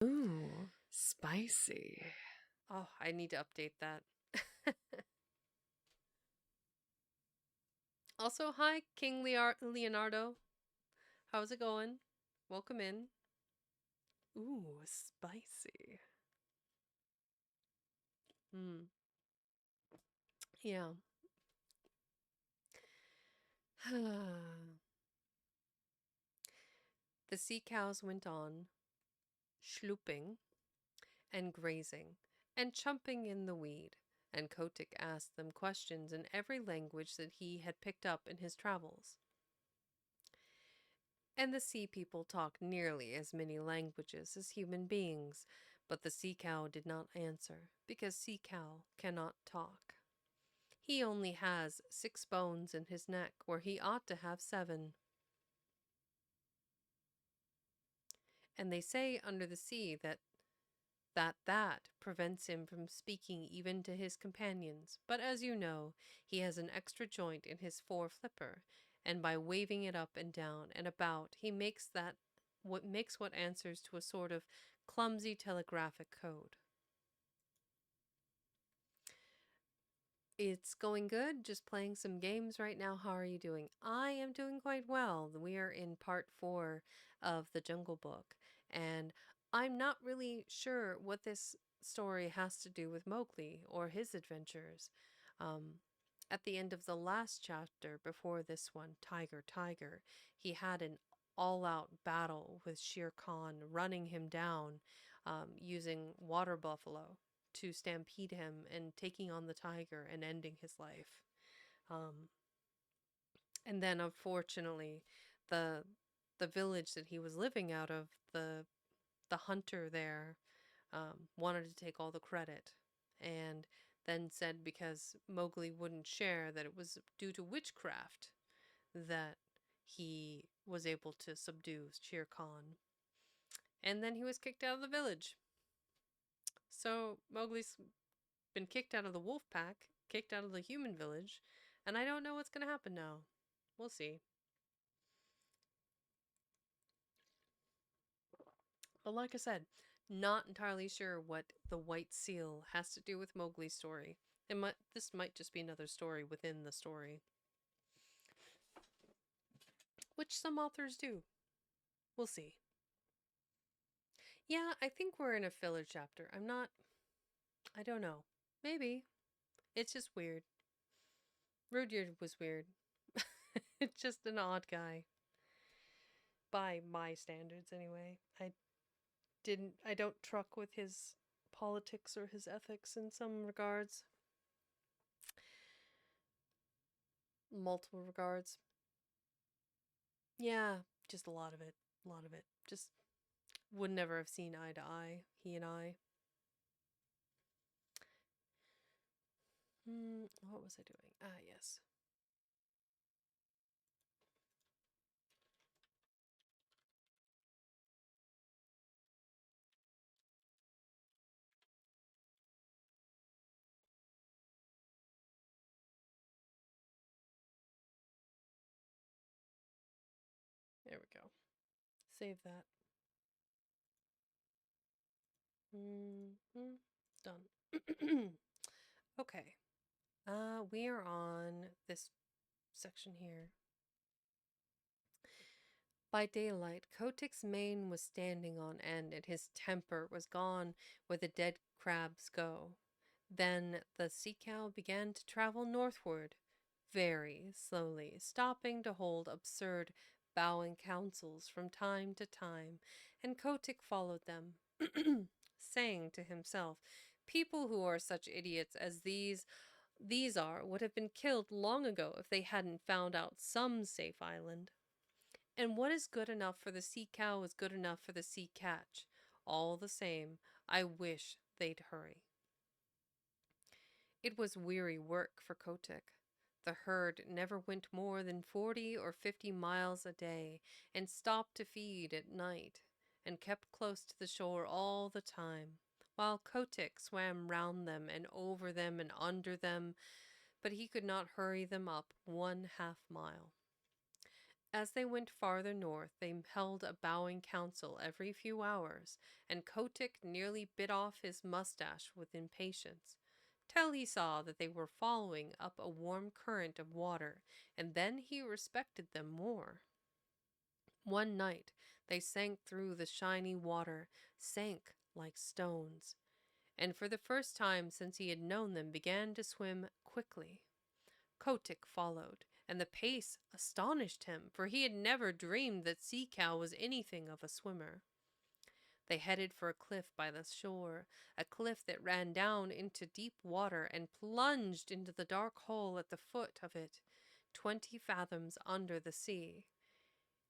Ooh, spicy. Oh, I need to update that. Also, hi, King Leonardo. How's it going? Welcome in. Ooh, spicy. Yeah. The sea cows went on, schlooping and grazing and chumping in the weed, and Kotick asked them questions in every language that he had picked up in his travels. And the sea people talked nearly as many languages as human beings, but the sea cow did not answer, because sea cow cannot talk. He only has 6 bones in his neck, where he ought to have 7. And they say under the sea that prevents him from speaking even to his companions. But as you know, he has an extra joint in his fore flipper, and by waving it up and down and about, he makes what answers to a sort of clumsy telegraphic code. It's going good, just playing some games right now. How are you doing? I am doing quite well. We are in part 4 of the Jungle Book, and I'm not really sure what this story has to do with Mowgli or his adventures. Um, at the end of the last chapter before this one, Tiger, Tiger, he had an all-out battle with Shere Khan, running him down using water buffalo to stampede him and taking on the tiger and ending his life. Um, and then, unfortunately, the the village that he was living out of, the hunter there wanted to take all the credit, and then said because Mowgli wouldn't share that it was due to witchcraft that he was able to subdue Shere Khan. And then he was kicked out of the village. So Mowgli's been kicked out of the wolf pack, kicked out of the human village, and I don't know what's going to happen now. We'll see. But like I said, not entirely sure what the white seal has to do with Mowgli's story. This might just be another story within the story, which some authors do. We'll see. Yeah, I think we're in a filler chapter. I don't know. Maybe. It's just weird. Rudyard was weird. It's just an odd guy. By my standards, anyway. I don't truck with his politics or his ethics in some regards. Multiple regards. Yeah, just a lot of it. A lot of it. Just would never have seen eye to eye, he and I. What was I doing? Ah, yes. There we go. Save that. Done. Okay. We are on this section here. By daylight, Kotick's mane was standing on end, and his temper was gone where the dead crabs go. Then the sea cow began to travel northward, very slowly, stopping to hold absurd bowing councils from time to time, and Kotick followed them, saying to himself, "People who are such idiots as these are would have been killed long ago if they hadn't found out some safe island. And what is good enough for the sea cow is good enough for the sea catch. All the same, I wish they'd hurry." It was weary work for Kotick. The herd never went more than 40 or 50 miles a day, and stopped to feed at night, and kept close to the shore all the time, while Kotick swam round them and over them and under them, but he could not hurry them up 1/2 mile. As they went farther north, they held a bowing council every few hours, and Kotick nearly bit off his mustache with impatience, till he saw that they were following up a warm current of water, and then he respected them more. One night they sank through the shiny water, sank like stones, and for the first time since he had known them began to swim quickly. Kotick followed, and the pace astonished him, for he had never dreamed that Sea Cow was anything of a swimmer. They headed for a cliff by the shore, a cliff that ran down into deep water and plunged into the dark hole at the foot of it, 20 fathoms under the sea.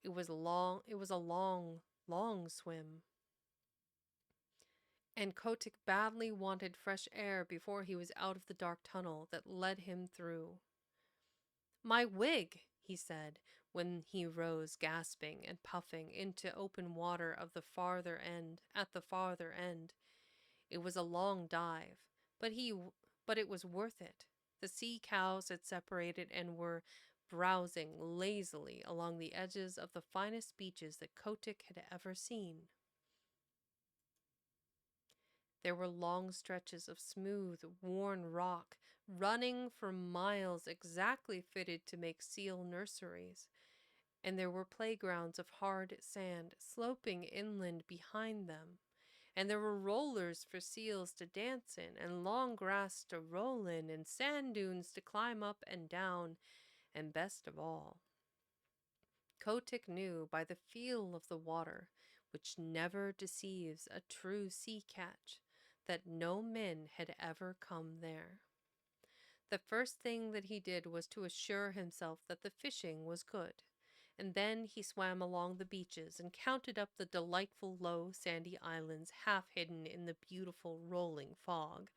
It was a long, long swim. And Kotick badly wanted fresh air before he was out of the dark tunnel that led him through. "My wig," he said, when he rose gasping and puffing into open water of the farther end, at the farther end. It was a long dive, but it was worth it. The sea cows had separated and were browsing lazily along the edges of the finest beaches that Kotick had ever seen. There were long stretches of smooth, worn rock running for miles exactly fitted to make seal nurseries, and there were playgrounds of hard sand sloping inland behind them, and there were rollers for seals to dance in, and long grass to roll in, and sand dunes to climb up and down, and best of all, Kotick knew by the feel of the water, which never deceives a true sea catch, that no men had ever come there. The first thing that he did was to assure himself that the fishing was good, and then he swam along the beaches and counted up the delightful low sandy islands half hidden in the beautiful rolling fog.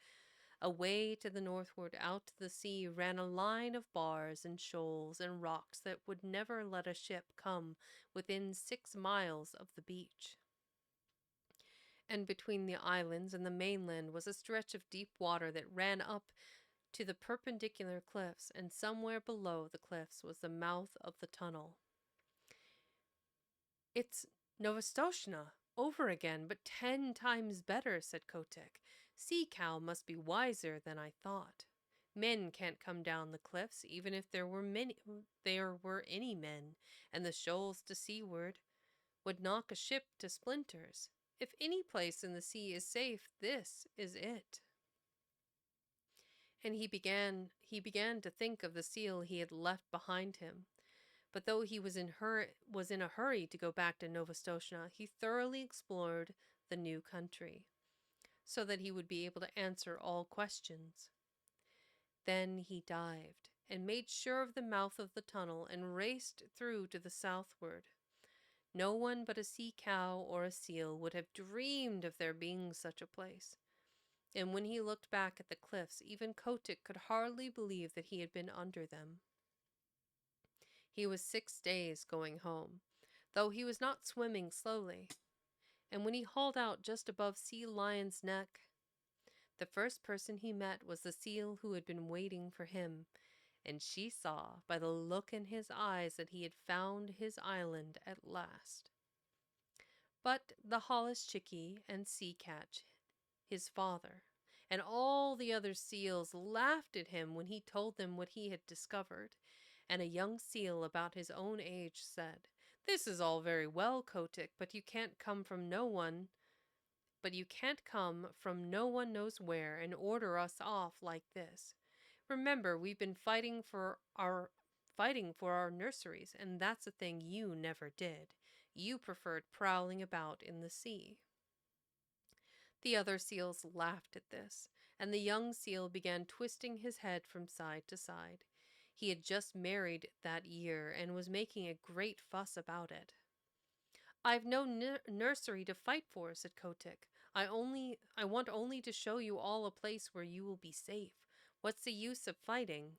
Away to the northward out to the sea ran a line of bars and shoals and rocks that would never let a ship come within 6 miles of the beach. And between the islands and the mainland was a stretch of deep water that ran up to the perpendicular cliffs, and somewhere below the cliffs was the mouth of the tunnel. "It's Novastoshnah over again, but 10 times better," said Kotick. "Sea Cow must be wiser than I thought. Men can't come down the cliffs, even if there were any men, and the shoals to seaward would knock a ship to splinters. If any place in the sea is safe, this is it." And he began to think of the seal he had left behind him. But though he was in a hurry to go back to Novastoshnah, he thoroughly explored the new country, so that he would be able to answer all questions. Then he dived and made sure of the mouth of the tunnel and raced through to the southward. No one but a sea cow or a seal would have dreamed of there being such a place. And when he looked back at the cliffs, even Kotick could hardly believe that he had been under them. He was 6 days going home, though he was not swimming slowly. And when he hauled out just above Sea Lion's neck, the first person he met was the seal who had been waiting for him, and she saw by the look in his eyes that he had found his island at last. But the holluschickie and sea catch, his father, and all the other seals laughed at him when he told them what he had discovered, and a young seal about his own age said, "This is all very well, Kotick, but you can't come from no one knows where and order us off like this. Remember, we've been fighting for our nurseries, and that's a thing you never did. You preferred prowling about in the sea." The other seals laughed at this, and the young seal began twisting his head from side to side. He had just married that year and was making a great fuss about it. "I've no nursery to fight for," said Kotick. I want only to show you all a place where you will be safe. What's the use of fighting?"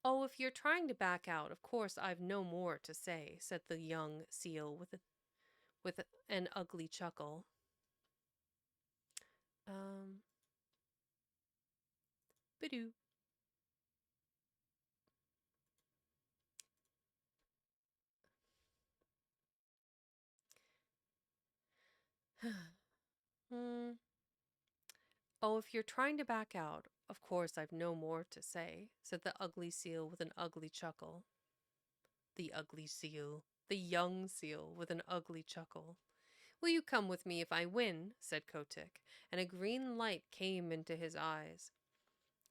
"Oh, if you're trying to back out, of course I've no more to say," said the young seal with an ugly chuckle. Bidoo. Hmm. "Oh, if you're trying to back out, of course I've no more to say," said the ugly seal with an ugly chuckle. The ugly seal. The young seal with an ugly chuckle. "Will you come with me if I win?" said Kotick, and a green light came into his eyes,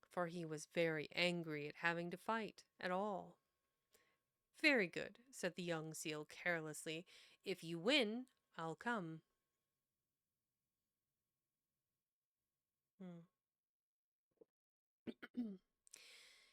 for he was very angry at having to fight at all. "Very good," said the young seal carelessly. "If you win, I'll come. Hmm.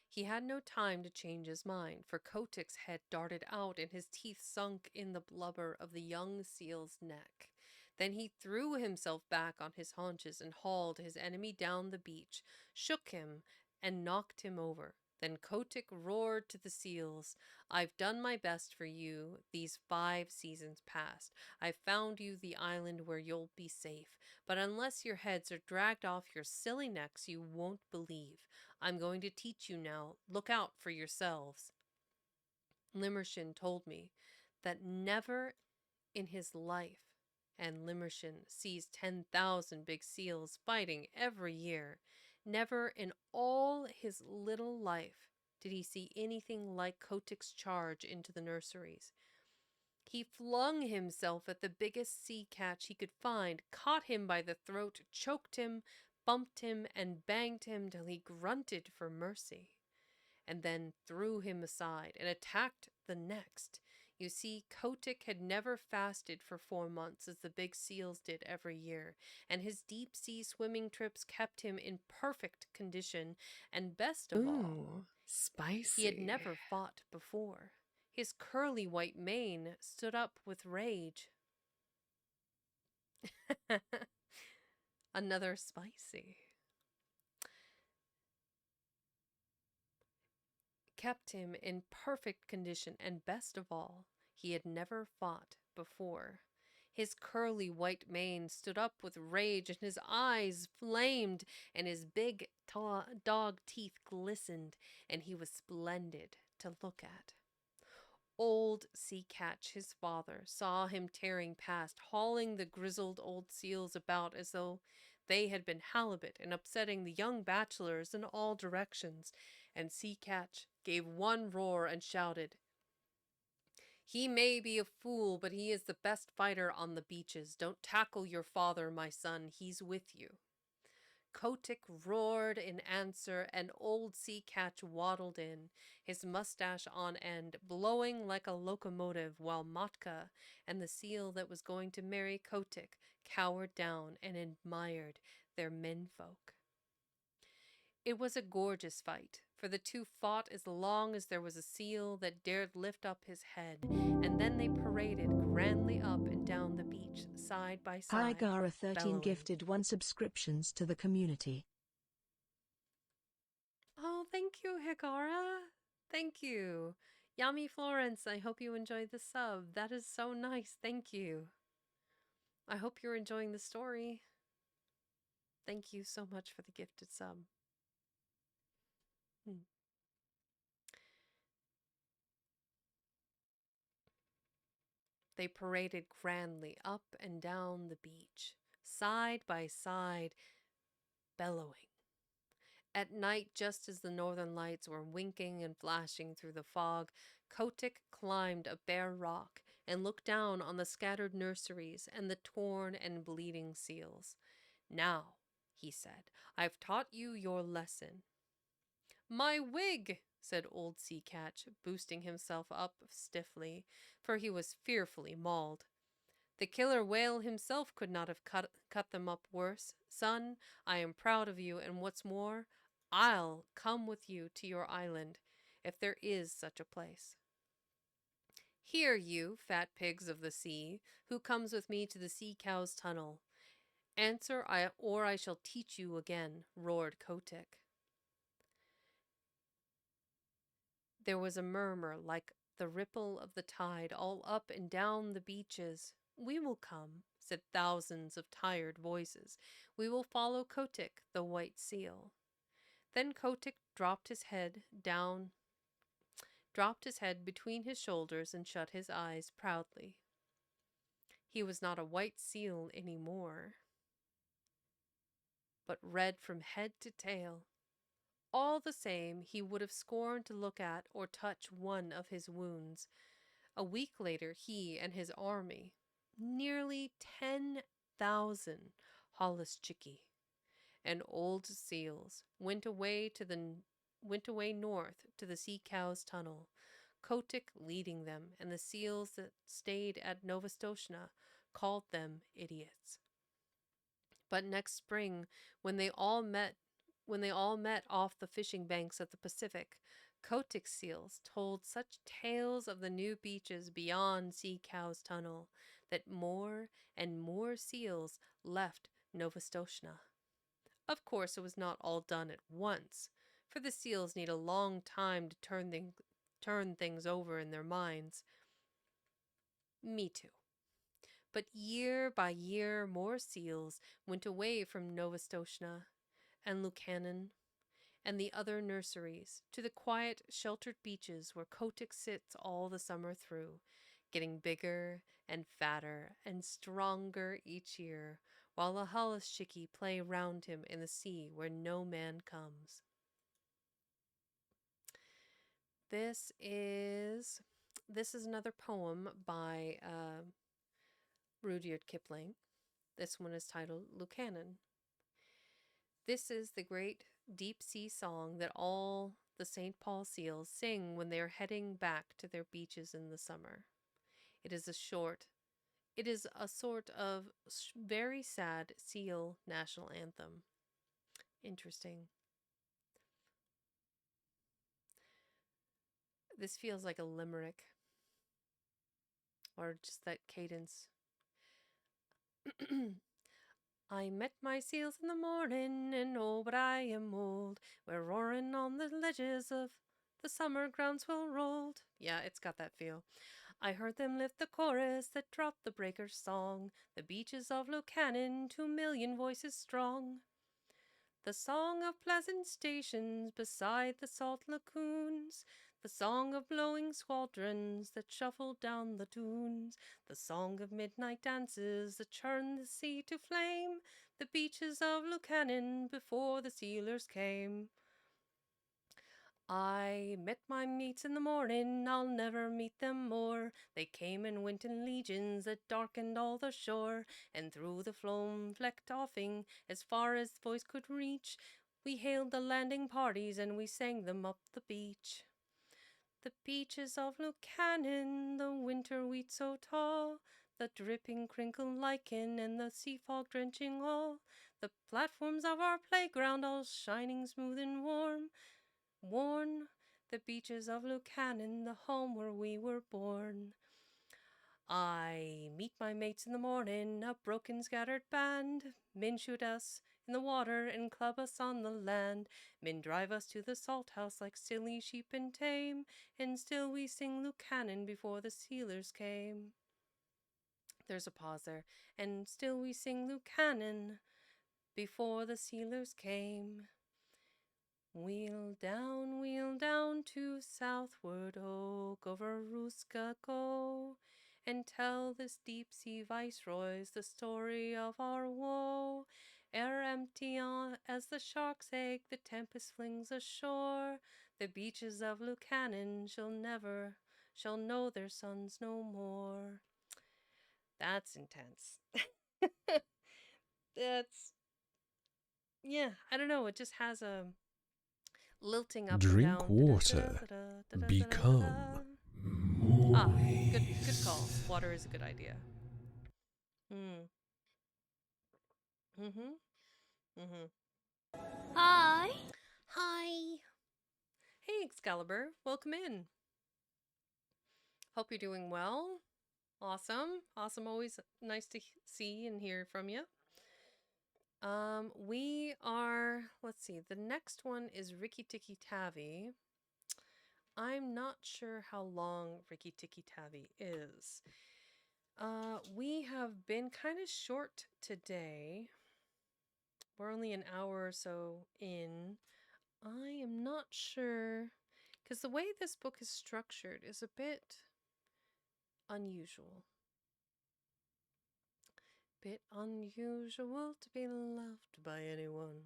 He had no time to change his mind, for Kotick's head darted out and his teeth sunk in the blubber of the young seal's neck. Then he threw himself back on his haunches and hauled his enemy down the beach, shook him, and knocked him over. Then Kotick roared to the seals, I've done my best for you these 5 seasons past. I've found you the island where you'll be safe. But unless your heads are dragged off your silly necks, you won't believe. I'm going to teach you now. Look out for yourselves. Limmershin told me that never in his life, and Limmershin sees 10,000 big seals fighting every year, never in all his little life did he see anything like Kotick's charge into the nurseries. He flung himself at the biggest sea catch he could find, caught him by the throat, choked him, bumped him, and banged him till he grunted for mercy, and then threw him aside and attacked the next. You see, Kotick had never fasted for 4 months as the big seals did every year, and his deep sea swimming trips kept him in perfect condition, and best of all, Ooh, he had spicy. never fought before. His curly white mane stood up with rage. Another spicy. Kept him in perfect condition, and best of all, he had never fought before. His curly white mane stood up with rage, and his eyes flamed, and his big dog teeth glistened, and he was splendid to look at. Old Sea Catch, his father, saw him tearing past, hauling the grizzled old seals about as though they had been halibut and upsetting the young bachelors in all directions, and Sea Catch gave one roar and shouted, He may be a fool, but he is the best fighter on the beaches. Don't tackle your father, my son. He's with you. Kotick roared in answer, and old Sea Catch waddled in, his mustache on end, blowing like a locomotive, while Matka and the seal that was going to marry Kotick cowered down and admired their menfolk. It was a gorgeous fight, for the two fought as long as there was a seal that dared lift up his head, and then they paraded grandly up and down the beach, side by side, Hygara 13 bellowing. gifted 1 subscriptions to the community. Oh, thank you, Hikara. Thank you. Yami Florence, I hope you enjoyed the sub. That is so nice. Thank you. I hope you're enjoying the story. Thank you so much for the gifted sub. Hmm. They paraded grandly up and down the beach, side by side, bellowing. At night, just as the northern lights were winking and flashing through the fog, Kotick climbed a bare rock and looked down on the scattered nurseries and the torn and bleeding seals. Now, he said, I've taught you your lesson. My wig, said old Sea Catch, boosting himself up stiffly, for he was fearfully mauled. The killer whale himself could not have cut them up worse. Son, I am proud of you, and what's more, I'll come with you to your island, if there is such a place. Here, you fat pigs of the sea, who comes with me to the sea cow's tunnel? Answer, or I shall teach you again, roared Kotick. There was a murmur like the ripple of the tide all up and down the beaches. We will come, said thousands of tired voices. We will follow Kotick, the white seal. Then Kotick dropped his head between his shoulders and shut his eyes proudly. He was not a white seal any more, but red from head to tail. All the same, he would have scorned to look at or touch one of his wounds. A week later, he and his army, nearly 10,000 holluschickie and old seals, went away north to the sea cow's tunnel, Kotick leading them, and the seals that stayed at Novastoshnah called them idiots. But next spring, when they all met when they all met off the fishing banks of the Pacific, Kotick seals told such tales of the new beaches beyond Sea Cow's tunnel that more and more seals left Novastoshnah. Of course, it was not all done at once, for the seals need a long time to turn things over in their minds. Me too. But year by year, more seals went away from Novastoshnah and Lukannon and the other nurseries to the quiet, sheltered beaches where Kotick sits all the summer through, getting bigger and fatter and stronger each year, while the holluschickie play round him in the sea where no man comes. This is another poem by Rudyard Kipling. This one is titled Lukannon. This is the great deep sea song that all the St. Paul seals sing when they are heading back to their beaches in the summer. It is a sort of very sad seal national anthem. Interesting. This feels like a limerick, or just that cadence. I met my seals in the morning, and oh, but I am old. We're roaring on the ledges of the summer groundswell rolled. Yeah, it's got that feel. I heard them lift the chorus that dropped the breaker's song. The beaches of Lukannon, 2,000,000 voices strong. The song of pleasant stations beside the salt lagoons, the song of blowing squadrons that shuffled down the dunes, the song of midnight dances that churned the sea to flame, the beaches of Lukannon before the sealers came. I met my mates in the morning, I'll never meet them more. They came and went in legions that darkened all the shore, and through the foam-flecked offing, as far as voice could reach, we hailed the landing parties and we sang them up the beach. The beaches of Lukannon, the winter wheat so tall, the dripping crinkled lichen and the sea fog drenching all, the platforms of our playground all shining smooth and warm, worn, the beaches of Lukannon, the home where we were born. I meet my mates in the morning, a broken scattered band. Men shoot us in the water and club us on the land. Men drive us to the salt house like silly sheep and tame, and still we sing Lukannon before the sealers came. There's a pause there. And still we sing Lukannon before the sealers came. Wheel down to southward, oh, over Ruska go, and tell this deep sea viceroys the story of our woe. Ere empty as the shark's egg the tempest flings ashore, the beaches of Lukannon shall know their sons no more. That's intense. Yeah, I don't know, it just has a lilting up and Drink down. water. Become Good call. Water is a good idea. Mm. Mm-hmm. Hi. Hi. Hey, Excalibur. Welcome in. Hope you're doing well. Awesome. Always nice to see and hear from you. Let's see, the next one is Rikki Tikki Tavi. I'm not sure how long Rikki Tikki Tavi is. We have been kind of short today. We're only an hour or so in. I am not sure, because the way this book is structured is a bit unusual. Bit unusual to be loved by anyone.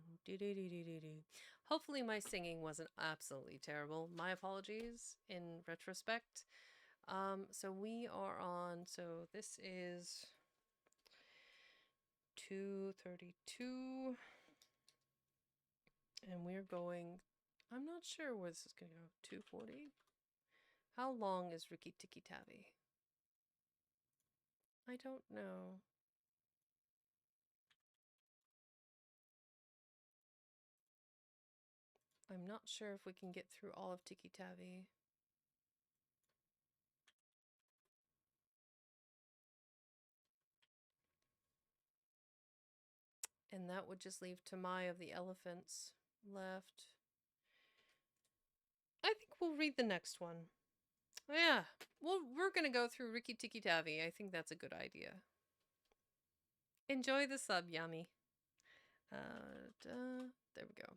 Hopefully my singing wasn't absolutely terrible. My apologies in retrospect. So this is 232. And we're going, I'm not sure where this is going to go. 240? How long is Rikki Tikki Tavi? I don't know. I'm not sure if we can get through all of Tiki Tavi. And that would just leave Tamai of the Elephants left. I think we'll read the next one. Yeah, well, we're going to go through Rikki Tikki Tavi. I think that's a good idea. Enjoy the sub, Yami. There we go.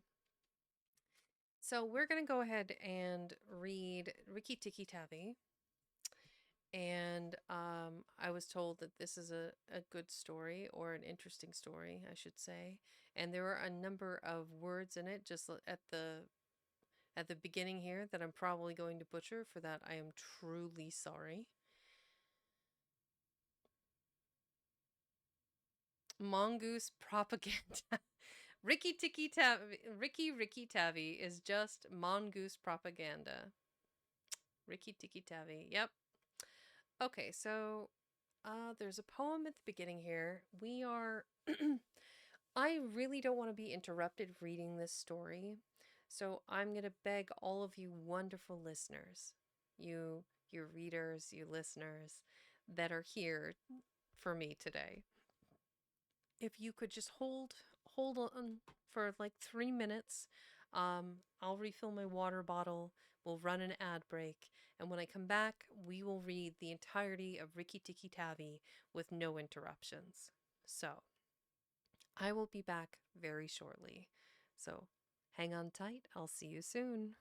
So we're going to go ahead and read Rikki Tikki Tavi. And I was told that this is a good story, or an interesting story, I should say. And there are a number of words in it just at the beginning here that I'm probably going to butcher. For that, I am truly sorry. Mongoose propaganda. Rikki Tavi is just mongoose propaganda. Rikki Tikki Tavi. Yep. Okay, so there's a poem at the beginning here. We are I really don't want to be interrupted reading this story. So I'm going to beg all of you wonderful listeners, you readers, you listeners that are here for me today. If you could just hold on for like 3 minutes. I'll refill my water bottle. We'll run an ad break, and when I come back, we will read the entirety of Rikki Tikki Tavi with no interruptions. So, I will be back very shortly. So, hang on tight. I'll see you soon.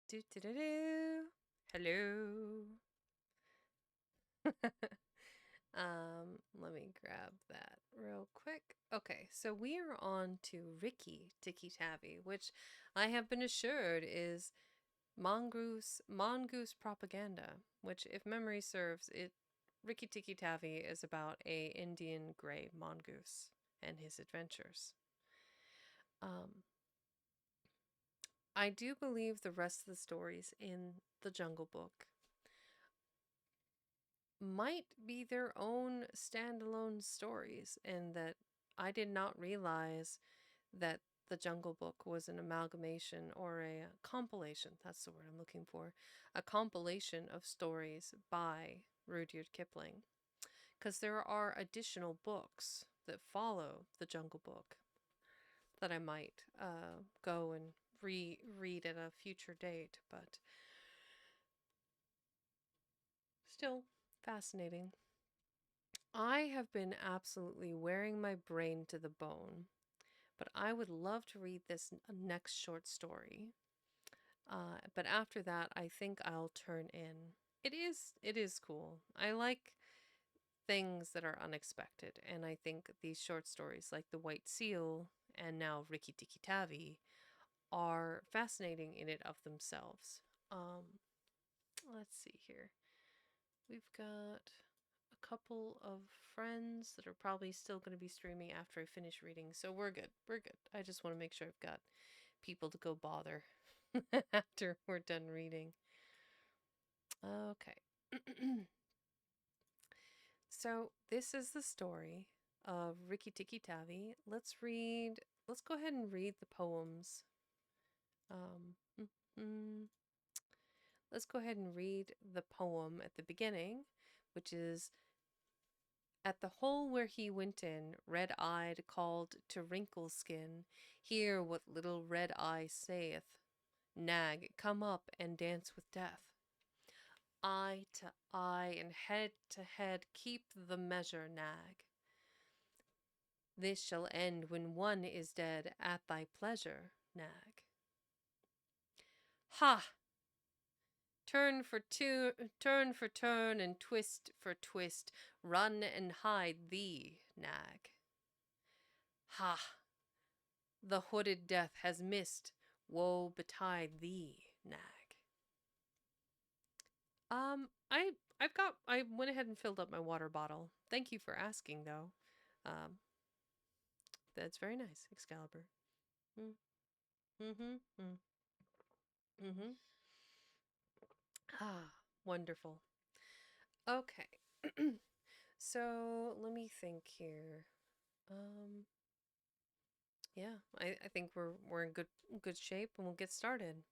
Do do do do. Hello. Let me grab that real quick. Okay, so we are on to Ricky Tikki Tavi, which I have been assured is mongoose propaganda. Which, if memory serves, Ricky Tikki Tavi is about a Indian gray mongoose and his adventures. Um, I do believe the rest of the stories in the Jungle Book might be their own standalone stories, and that I did not realize that the Jungle Book was an amalgamation or a compilation. That's the word I'm looking for. A compilation of stories by Rudyard Kipling. Because there are additional books that follow the Jungle Book that I might go and read at a future date, but still fascinating. I have been absolutely wearing my brain to the bone, but I would love to read this next short story. But after that, I think I'll turn in. It is cool. I like things that are unexpected, and I think these short stories, like The White Seal and now Rikki Tikki Tavi, are fascinating in it of themselves. Let's see here. We've got a couple of friends that are probably still going to be streaming after I finish reading, so we're good. We're good. I just want to make sure I've got people to go bother after we're done reading. Okay. So this is the story of Rikki Tikki Tavi. Let's go ahead and read the poems. Um, mm, let's go ahead and read the poem at the beginning, which is: At the hole where he went in, red-eyed called to Wrinkleskin, hear what little Red Eye saith. Nag, come up and dance with death. Eye to eye and head to head, keep the measure, Nag. This shall end when one is dead at thy pleasure, Nag. Ha! Turn for turn and twist for twist, run and hide thee, Nag. Ha! The hooded death has missed, woe betide thee, Nag. I went ahead and filled up my water bottle. Thank you for asking, though. Um, that's very nice, Excalibur. Mm, mm-hmm. Mm, mm-hmm. Ah, wonderful. Okay. So let me think here. Um, yeah, I think we're in good shape, and we'll get started.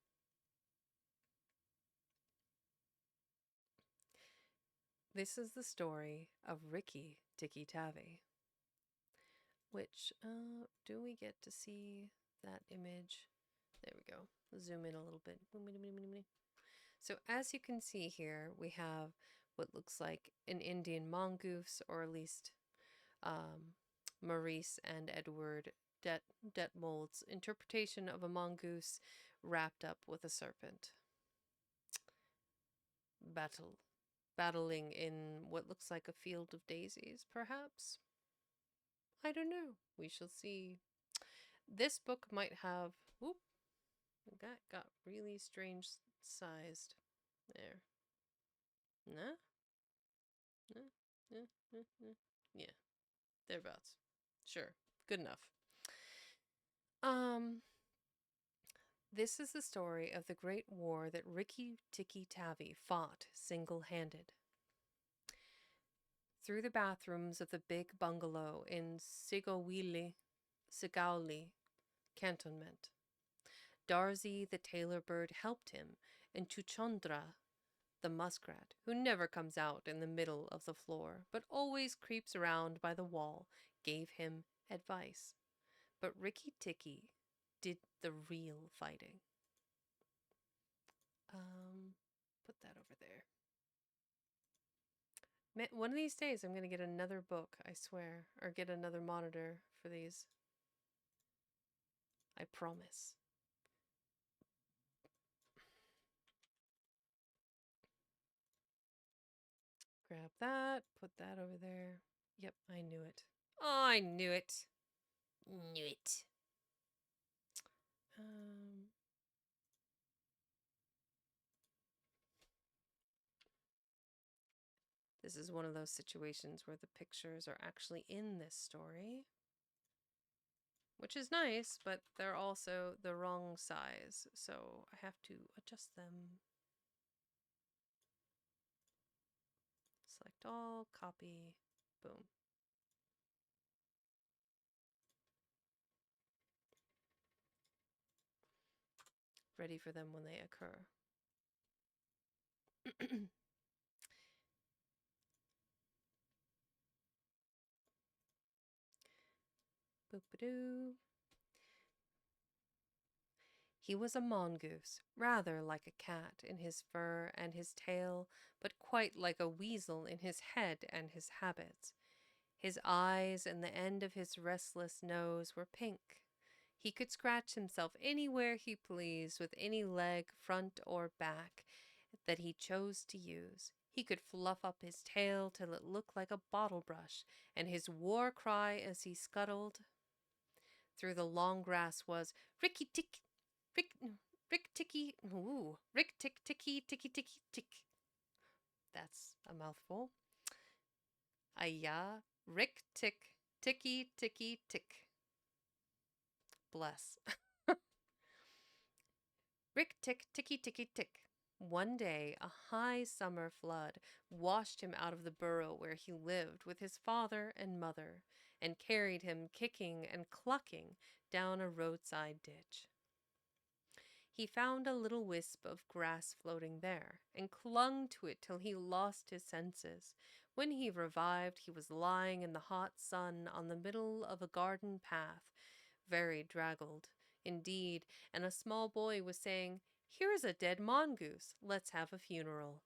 This is the story of Rikki Tikki Tavi. Which, do we get to see that image? There we go. Zoom in a little bit. So as you can see here, we have what looks like an Indian mongoose, or at least Maurice and Edward Detmold's interpretation of a mongoose wrapped up with a serpent. Battling in what looks like a field of daisies, perhaps? I don't know. We shall see. This book might have... Whoop! That got really strange sized. There. Nah? Nah? Yeah. Thereabouts. Sure. Good enough. This is the story of the great war that Rikki Tikki Tavi fought single-handed. Through the bathrooms of the big bungalow in Sigauli cantonment, Darzy the tailor bird helped him, and Chuchundra the muskrat, who never comes out in the middle of the floor, but always creeps around by the wall, gave him advice. But Rikki Tikki did the real fighting. Put that over there. One of these days I'm going to get another book, I swear, or get another monitor for these. I promise. grab that, put that over there. Yep, I knew it. Oh, I knew it. Knew it. This is one of those situations where the pictures are actually in this story, which is nice, but they're also the wrong size, so I have to adjust them. Select all, copy, boom. Ready for them when they occur. Boop-a-doo. He was a mongoose, rather like a cat in his fur and his tail, but quite like a weasel in his head and his habits. His eyes and the end of his restless nose were pink. He could scratch himself anywhere he pleased with any leg, front or back, that he chose to use. He could fluff up his tail till it looked like a bottle brush, and his war cry as he scuttled through the long grass was "Ricky tick, rick, rick ticky, ooh, rick tick ticky ticky ticky tick." That's a mouthful. Ayah, rick tick, ticky ticky tick. Bless. Rick tick ticky ticky tick. One day, a high summer flood washed him out of the burrow where he lived with his father and mother, and carried him kicking and clucking down a roadside ditch. He found a little wisp of grass floating there, and clung to it till he lost his senses. When he revived, he was lying in the hot sun on the middle of a garden path, very draggled indeed, and a small boy was saying, "Here is a dead mongoose. Let's have a funeral."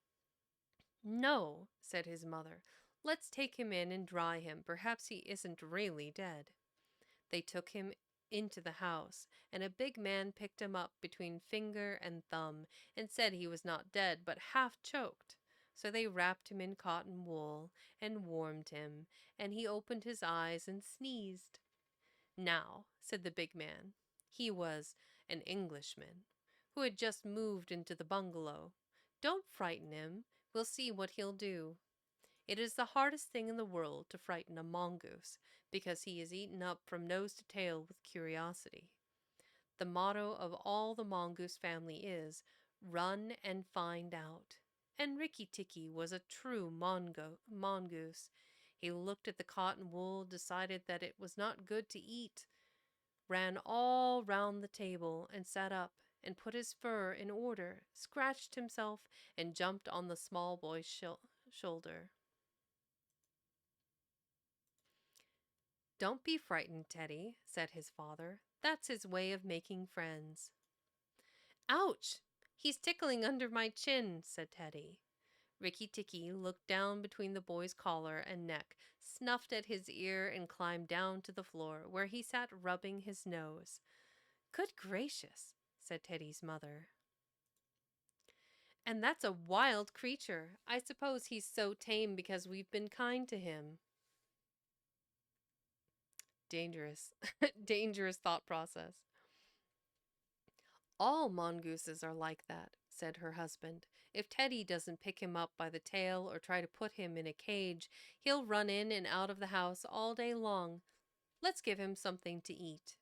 "No," said his mother. "Let's take him in and dry him. Perhaps he isn't really dead." They took him into the house, and a big man picked him up between finger and thumb, and said he was not dead, but half choked. So they wrapped him in cotton wool, and warmed him, and he opened his eyes and sneezed. "Now," said the big man, he was an Englishman, who had just moved into the bungalow, "don't frighten him. We'll see what he'll do. It is the hardest thing in the world to frighten a mongoose, because he is eaten up from nose to tail with curiosity. The motto of all the mongoose family is, 'Run and find out.' And Rikki Tikki was a true mongoose. He looked at the cotton wool, decided that it was not good to eat, ran all round the table, and sat up, and put his fur in order, scratched himself, and jumped on the small boy's shoulder. "Don't be frightened, Teddy," said his father. "That's his way of making friends." "Ouch! He's tickling under my chin," said Teddy. Rikki Tikki looked down between the boy's collar and neck, snuffed at his ear, and climbed down to the floor, where he sat rubbing his nose. "Good gracious," said Teddy's mother. "And that's a wild creature. I suppose he's so tame because we've been kind to him." Dangerous, dangerous thought process. "All mongooses are like that," said her husband. "If Teddy doesn't pick him up by the tail or try to put him in a cage, he'll run in and out of the house all day long. Let's give him something to eat."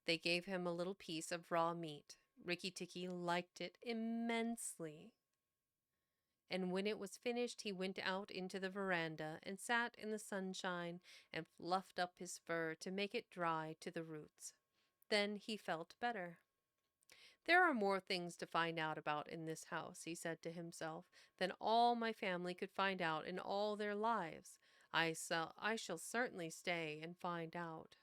They gave him a little piece of raw meat. Rikki Tikki liked it immensely. And when it was finished, he went out into the veranda and sat in the sunshine and fluffed up his fur to make it dry to the roots. Then he felt better. "There are more things to find out about in this house," he said to himself, "than all my family could find out in all their lives. I shall certainly stay and find out."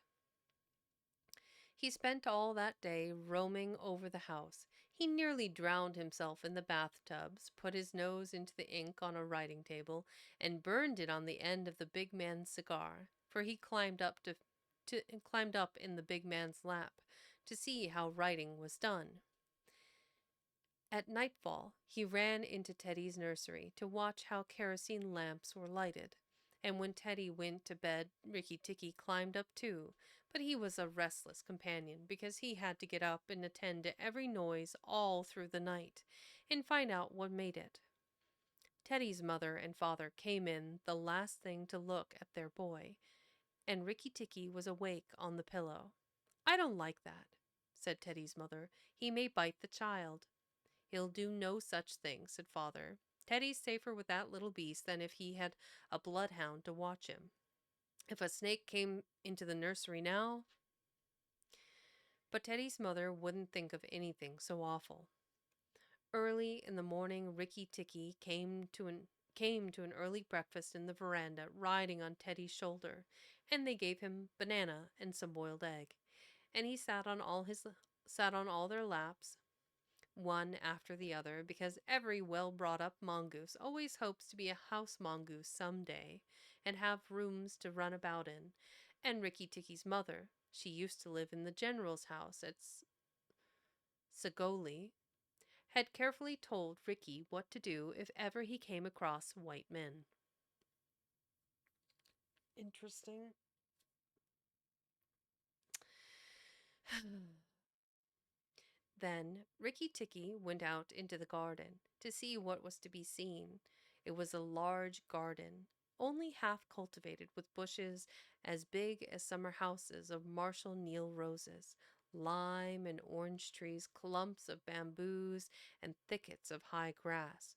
He spent all that day roaming over the house. He nearly drowned himself in the bathtubs, put his nose into the ink on a writing table, and burned it on the end of the big man's cigar, for he climbed up in the big man's lap to see how writing was done. At nightfall, he ran into Teddy's nursery to watch how kerosene lamps were lighted. And when Teddy went to bed, Rikki Tikki climbed up too, but he was a restless companion because he had to get up and attend to every noise all through the night and find out what made it. Teddy's mother and father came in the last thing to look at their boy, and Rikki Tikki was awake on the pillow. "I don't like that," said Teddy's mother. "He may bite the child." "He'll do no such thing," said father. "Teddy's safer with that little beast than if he had a bloodhound to watch him. If a snake came into the nursery now—" But Teddy's mother wouldn't think of anything so awful. Early in the morning, Rikki Tikki came to an early breakfast in the veranda, riding on Teddy's shoulder, and they gave him banana and some boiled egg, and he sat on all their laps, one after the other, because every well-brought-up mongoose always hopes to be a house mongoose some day and have rooms to run about in. And Rikki Tikki's mother, she used to live in the general's house at Sagoli, had carefully told Rikki what to do if ever he came across white men. Interesting. Then Rikki Tikki went out into the garden to see what was to be seen. It was a large garden, only half cultivated, with bushes as big as summer houses of Marshall Neal roses, lime and orange trees, clumps of bamboos, and thickets of high grass.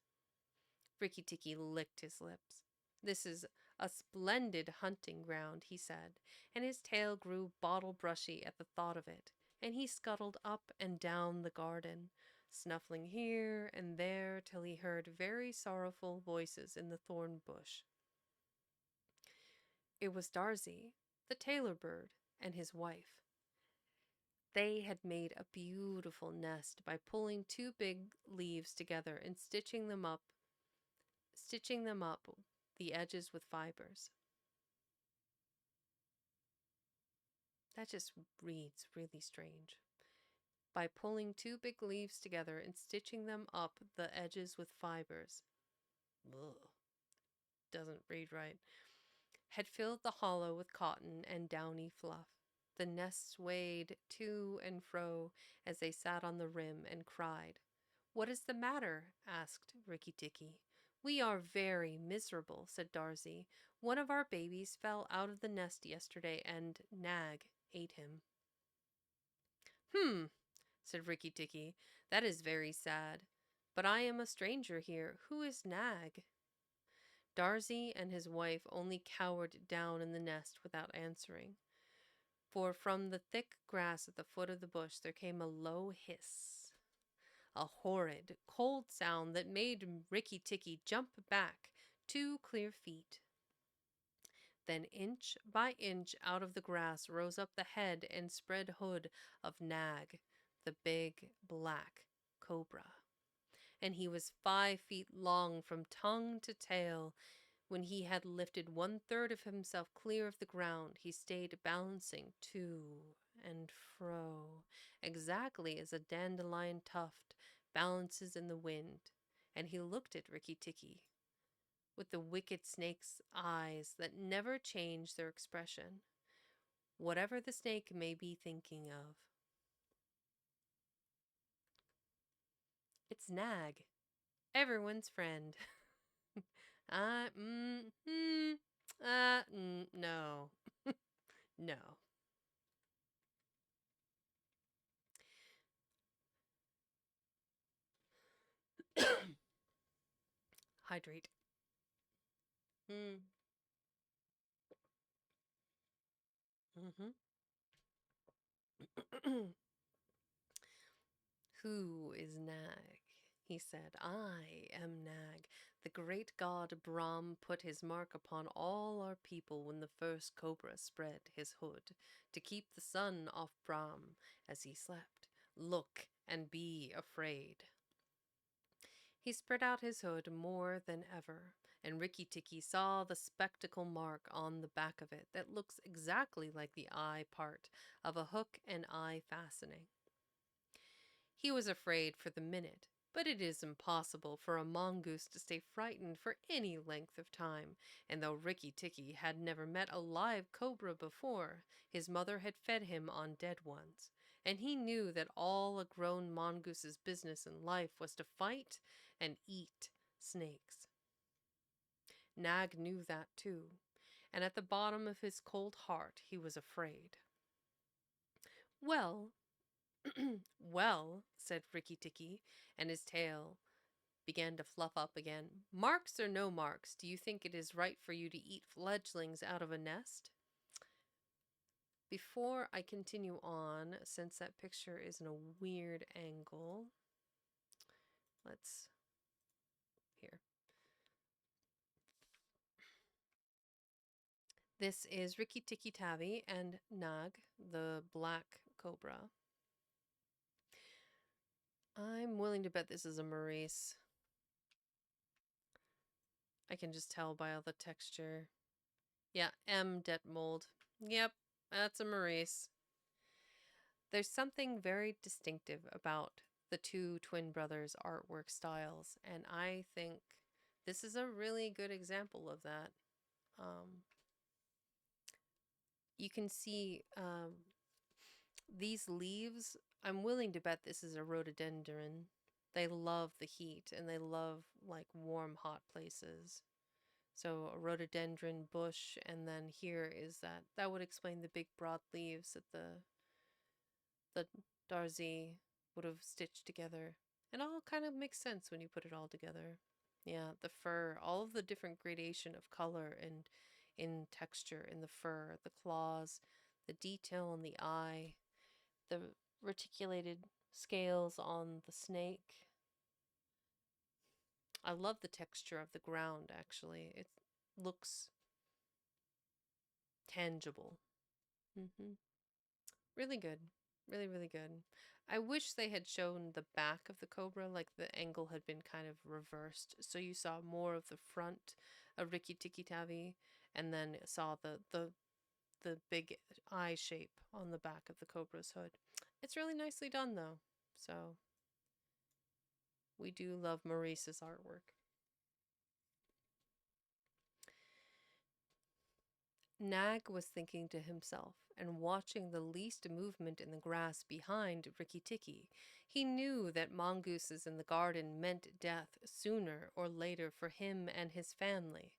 Rikki Tikki licked his lips. "This is a splendid hunting ground," he said, and his tail grew bottle-brushy at the thought of it, and he scuttled up and down the garden, snuffling here and there till he heard very sorrowful voices in the thorn bush. It was Darzee, the tailor bird, and his wife. They had made a beautiful nest by pulling two big leaves together and stitching them up the edges with fibers. That just reads really strange. By pulling two big leaves together and stitching them up the edges with fibers. Ugh, doesn't read right. Had filled the hollow with cotton and downy fluff. The nest swayed to and fro as they sat on the rim and cried. "What is the matter?" asked Rikki Tikki. "We are very miserable," said Darzee. "One of our babies fell out of the nest yesterday and Nag ate him." "Hmm," said Rikki Tikki. "That is very sad. But I am a stranger here. Who is Nag?" Darzee and his wife only cowered down in the nest without answering, for from the thick grass at the foot of the bush there came a low hiss, a horrid, cold sound that made Rikki Tikki jump back 2 clear feet. Then inch by inch out of the grass rose up the head and spread hood of Nag, the big black cobra. And he was 5 feet long from tongue to tail. When he had lifted 1/3 of himself clear of the ground, he stayed balancing to and fro, exactly as a dandelion tuft balances in the wind. And he looked at Rikki Tikki with the wicked snake's eyes that never change their expression, whatever the snake may be thinking of. It's Nag, everyone's friend. No. No. Hydrate. Mm. Mm-hmm. "Who is Nag?" he said. "I am Nag. The great god Brahm put his mark upon all our people when the first cobra spread his hood to keep the sun off Brahm as he slept. Look and be afraid." He spread out his hood more than ever, and Rikki Tikki saw the spectacle mark on the back of it that looks exactly like the eye part of a hook and eye fastening. He was afraid for the minute, But it is impossible for a mongoose to stay frightened for any length of time, and though Rikki Tikki had never met a live cobra before, his mother had fed him on dead ones, and he knew that all a grown mongoose's business in life was to fight and eat snakes. Nag knew that too, and at the bottom of his cold heart he was afraid. Well, well, said Rikki Tikki, and his tail began to fluff up again. Marks or no marks, do you think it is right for you to eat fledglings out of a nest? Before I continue on, since that picture is in a weird angle, let's, here. This is Rikki Tikki Tavi and Nag, the black cobra. I'm willing to bet this is a Maurice. I can just tell by all the texture. Yeah, M. Detmold. Yep, that's a Maurice. There's something very distinctive about the two twin brothers' artwork styles, and I think this is a really good example of that. You can see these leaves. I'm willing to bet this is a rhododendron. They love the heat and they love like warm, hot places. So a rhododendron bush, and then here is that would explain the big broad leaves that the Darzi would have stitched together. It all kind of makes sense when you put it all together. Yeah, the fur, all of the different gradation of color and in texture in the fur, the claws, the detail in the eye, the reticulated scales on the snake. I love the texture of the ground, actually. It looks tangible. Really good. Really, really good. I wish they had shown the back of the cobra, like the angle had been kind of reversed, so you saw more of the front of Rikki Tikki Tavi, and then saw the big eye shape on the back of the cobra's hood. It's really nicely done, though. So we do love Maurice's artwork. Nag was thinking to himself and watching the least movement in the grass behind Rikki Tikki. He knew that mongooses in the garden meant death sooner or later for him and his family.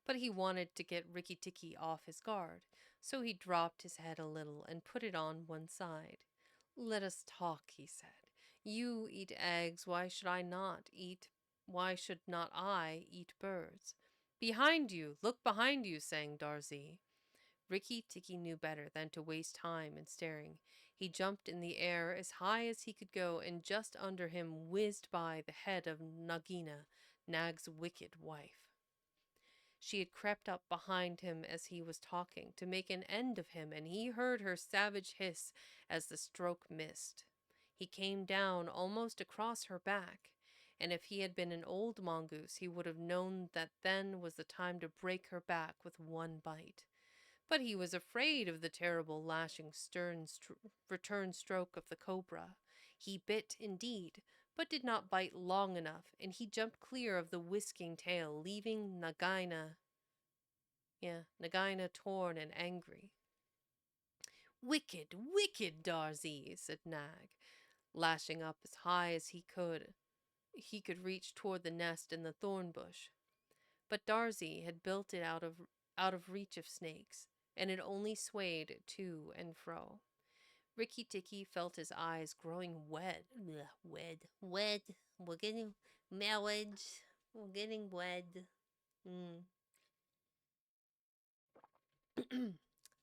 But he wanted to get Rikki Tikki off his guard, so he dropped his head a little and put it on one side. Let us talk, he said. You eat eggs, why should not I eat birds? Behind you, look behind you, sang Darzi. Rikki Tikki knew better than to waste time in staring. He jumped in the air as high as he could go, and just under him whizzed by the head of Nagina, Nag's wicked wife. She had crept up behind him as he was talking to make an end of him, and he heard her savage hiss as the stroke missed. He came down almost across her back, and if he had been an old mongoose, he would have known that then was the time to break her back with one bite. But he was afraid of the terrible lashing return stroke of the cobra. He bit indeed, but did not bite long enough, and he jumped clear of the whisking tail, leaving Nagaina torn and angry. Wicked, wicked Darzi, said Nag, lashing up as high as he could. He could reach toward the nest in the thorn bush. But Darzi had built it out of reach of snakes, and it only swayed to and fro. Rikki Tikki felt his eyes growing wet. Wet. We're getting marriage. We're getting wet.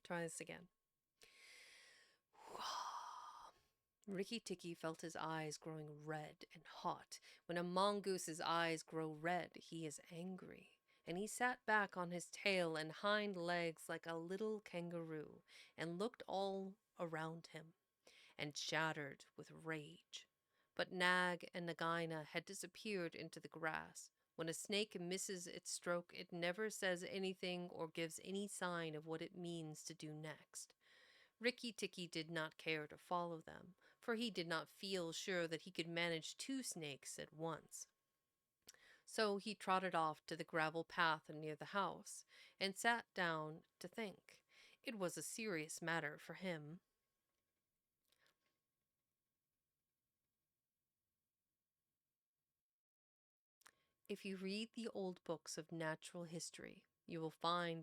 Try this again. Rikki Tikki felt his eyes growing red and hot. When a mongoose's eyes grow red, he is angry. And he sat back on his tail and hind legs like a little kangaroo, and looked all around him, and chattered with rage. But Nag and Nagaina had disappeared into the grass. When a snake misses its stroke, it never says anything or gives any sign of what it means to do next. Rikki Tikki did not care to follow them, for he did not feel sure that he could manage 2 snakes at once. So he trotted off to the gravel path near the house and sat down to think. It was a serious matter for him. If you read the old books of natural history, you will find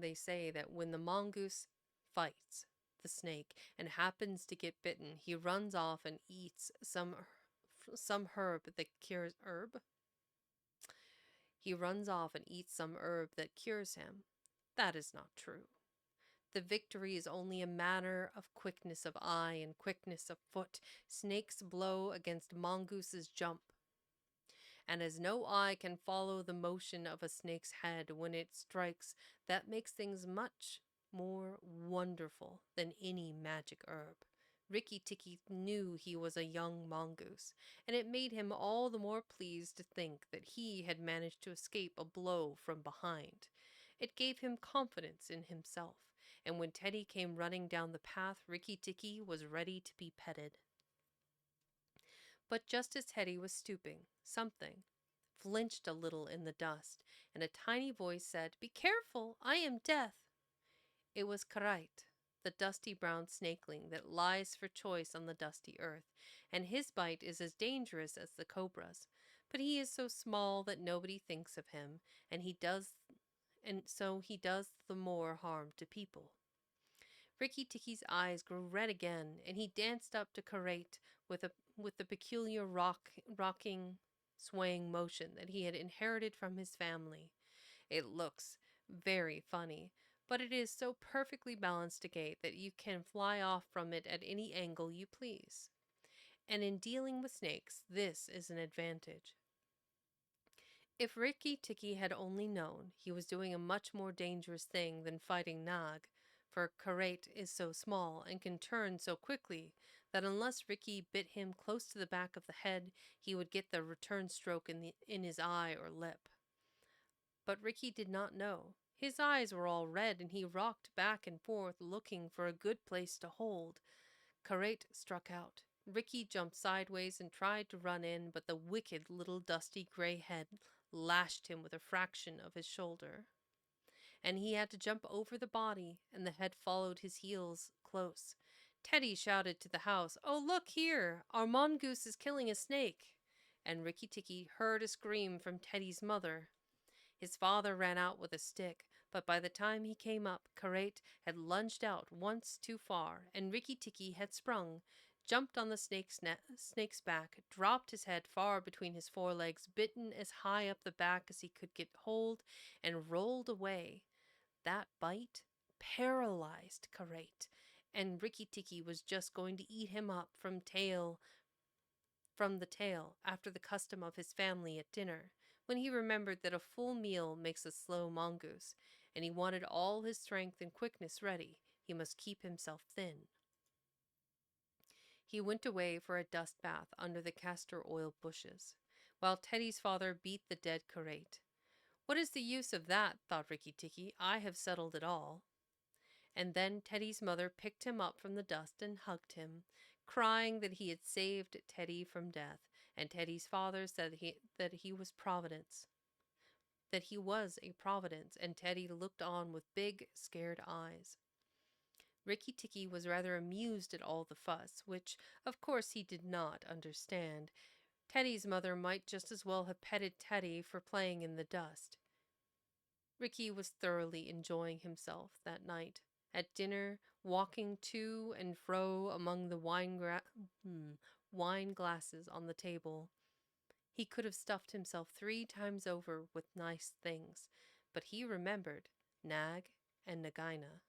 they say that when the mongoose fights the snake and happens to get bitten, he runs off and eats some herb that cures herb. He runs off and eats some herb that cures him. That is not true. The victory is only a matter of quickness of eye and quickness of foot. Snakes blow against mongooses jump, and as no eye can follow the motion of a snake's head when it strikes, that makes things much more wonderful than any magic herb. Rikki Tikki knew he was a young mongoose, and it made him all the more pleased to think that he had managed to escape a blow from behind. It gave him confidence in himself, and when Teddy came running down the path, Rikki Tikki was ready to be petted. But just as Teddy was stooping, something flinched a little in the dust, and a tiny voice said, "Be careful, I am Death." It was Karait, the dusty brown snakeling that lies for choice on the dusty earth, and his bite is as dangerous as the cobra's. But he is so small that nobody thinks of him, and so he does the more harm to people. Rikki Tikki's eyes grew red again, and he danced up to Karait with the peculiar rocking, swaying motion that he had inherited from his family. It looks very funny, but it is so perfectly balanced a gait that you can fly off from it at any angle you please. And in dealing with snakes, this is an advantage. If Rikki Tikki had only known, he was doing a much more dangerous thing than fighting Nag, for Karait is so small and can turn so quickly that unless Rikki bit him close to the back of the head, he would get the return stroke in his eye or lip. But Rikki did not know. His eyes were all red, and he rocked back and forth, looking for a good place to hold. Karait struck out. Rikki jumped sideways and tried to run in, but the wicked little dusty gray head lashed him with a fraction of his shoulder, and he had to jump over the body, and the head followed his heels close. Teddy shouted to the house, "Oh, look here! Our mongoose is killing a snake!" And Rikki Tikki heard a scream from Teddy's mother. His father ran out with a stick, but by the time he came up, Karait had lunged out once too far, and Rikki Tikki had sprung, jumped on the snake's back, dropped his head far between his forelegs, bitten as high up the back as he could get hold, and rolled away. That bite paralyzed Karait, and Rikki Tikki was just going to eat him up from the tail, after the custom of his family at dinner, when he remembered that a full meal makes a slow mongoose, and he wanted all his strength and quickness ready. He must keep himself thin. He went away for a dust bath under the castor oil bushes, while Teddy's father beat the dead Karait. "What is the use of that?" thought Rikki Tikki. "I have settled it all." And then Teddy's mother picked him up from the dust and hugged him, crying that he had saved Teddy from death, and Teddy's father said that he was a providence, and Teddy looked on with big, scared eyes. Rikki Tikki was rather amused at all the fuss, which, of course, he did not understand. Teddy's mother might just as well have petted Teddy for playing in the dust. Rikki was thoroughly enjoying himself that night. At dinner, walking to and fro among the wine glasses on the table. He could have stuffed himself 3 times over with nice things, but he remembered Nag and Nagaina,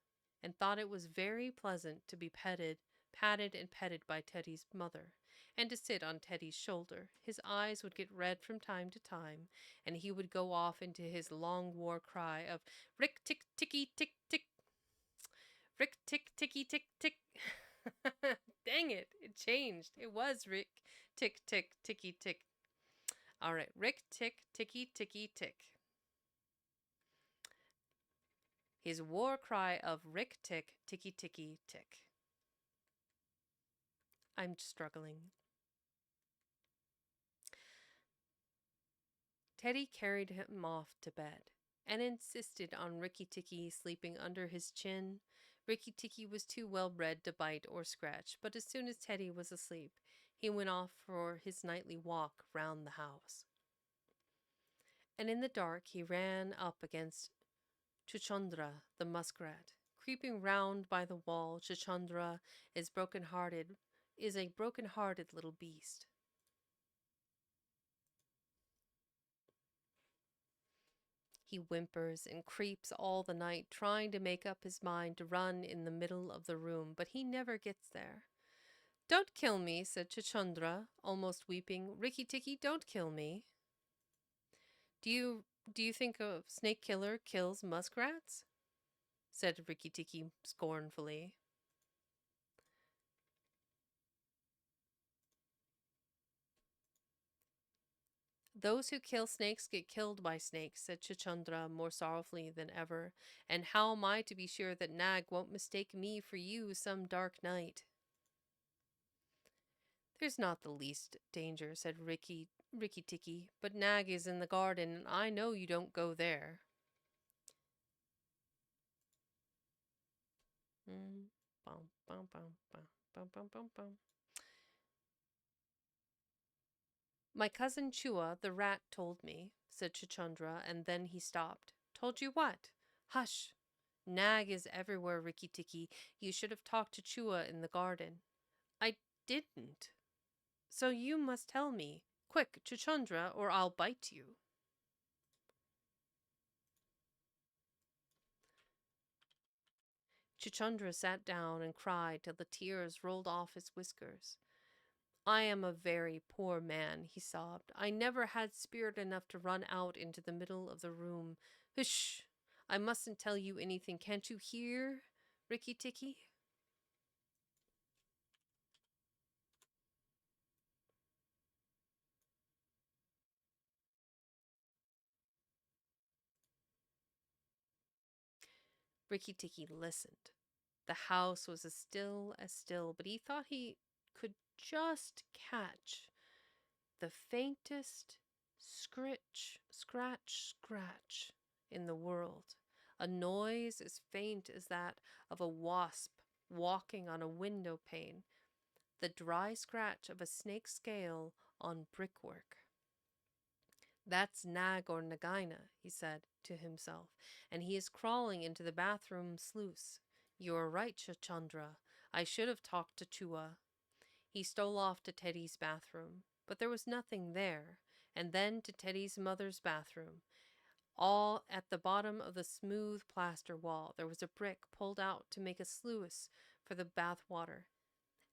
and thought it was very pleasant to be patted and petted by Teddy's mother, and to sit on Teddy's shoulder. His eyes would get red from time to time, and he would go off into his long war cry of "Rick tick ticky tick tick, Rick tick ticky tick tick." Dang it, it changed. It was Rick tick tick ticky tick. All right, Rick tick ticky ticky tick. His war cry of "Rick tick ticky ticky tick." I'm struggling. Teddy carried him off to bed and insisted on Rikki Tikki sleeping under his chin. Rikki Tikki was too well bred to bite or scratch, but as soon as Teddy was asleep, he went off for his nightly walk round the house. And in the dark he ran up against Chuchundra the muskrat. Creeping round by the wall, Chuchundra is a broken-hearted little beast. He whimpers and creeps all the night, trying to make up his mind to run in the middle of the room, but he never gets there. Don't kill me, said Chuchundra, almost weeping. Rikki Tikki, don't kill me. Do you think a snake killer kills muskrats? Said Rikki Tikki scornfully. Those who kill snakes get killed by snakes, said Chuchundra more sorrowfully than ever. And how am I to be sure that Nag won't mistake me for you some dark night? There's not the least danger, said Rikki Tikki, but Nag is in the garden, and I know you don't go there. Bum, bum, bum, bum, bum, bum, bum, bum. My cousin Chua, the rat, told me, said Chuchundra, and then he stopped. Told you what? Hush! Nag is everywhere, Rikki Tikki. You should have talked to Chua in the garden. I didn't. So you must tell me. Quick, Chuchundra, or I'll bite you. Chuchundra sat down and cried till the tears rolled off his whiskers. I am a very poor man, he sobbed. I never had spirit enough to run out into the middle of the room. Hush! I mustn't tell you anything. Can't you hear, Rikki Tikki? Rikki Tikki listened. The house was as still, but he thought he could just catch the faintest scratch in the world, a noise as faint as that of a wasp walking on a window pane, the dry scratch of a snake's scale on brickwork. That's Nag or Nagaina, he said to himself, and he is crawling into the bathroom sluice. You are right, Chuchundra. I should have talked to Chua. He stole off to Teddy's bathroom, but there was nothing there, and then to Teddy's mother's bathroom. All at the bottom of the smooth plaster wall there was a brick pulled out to make a sluice for the bath water,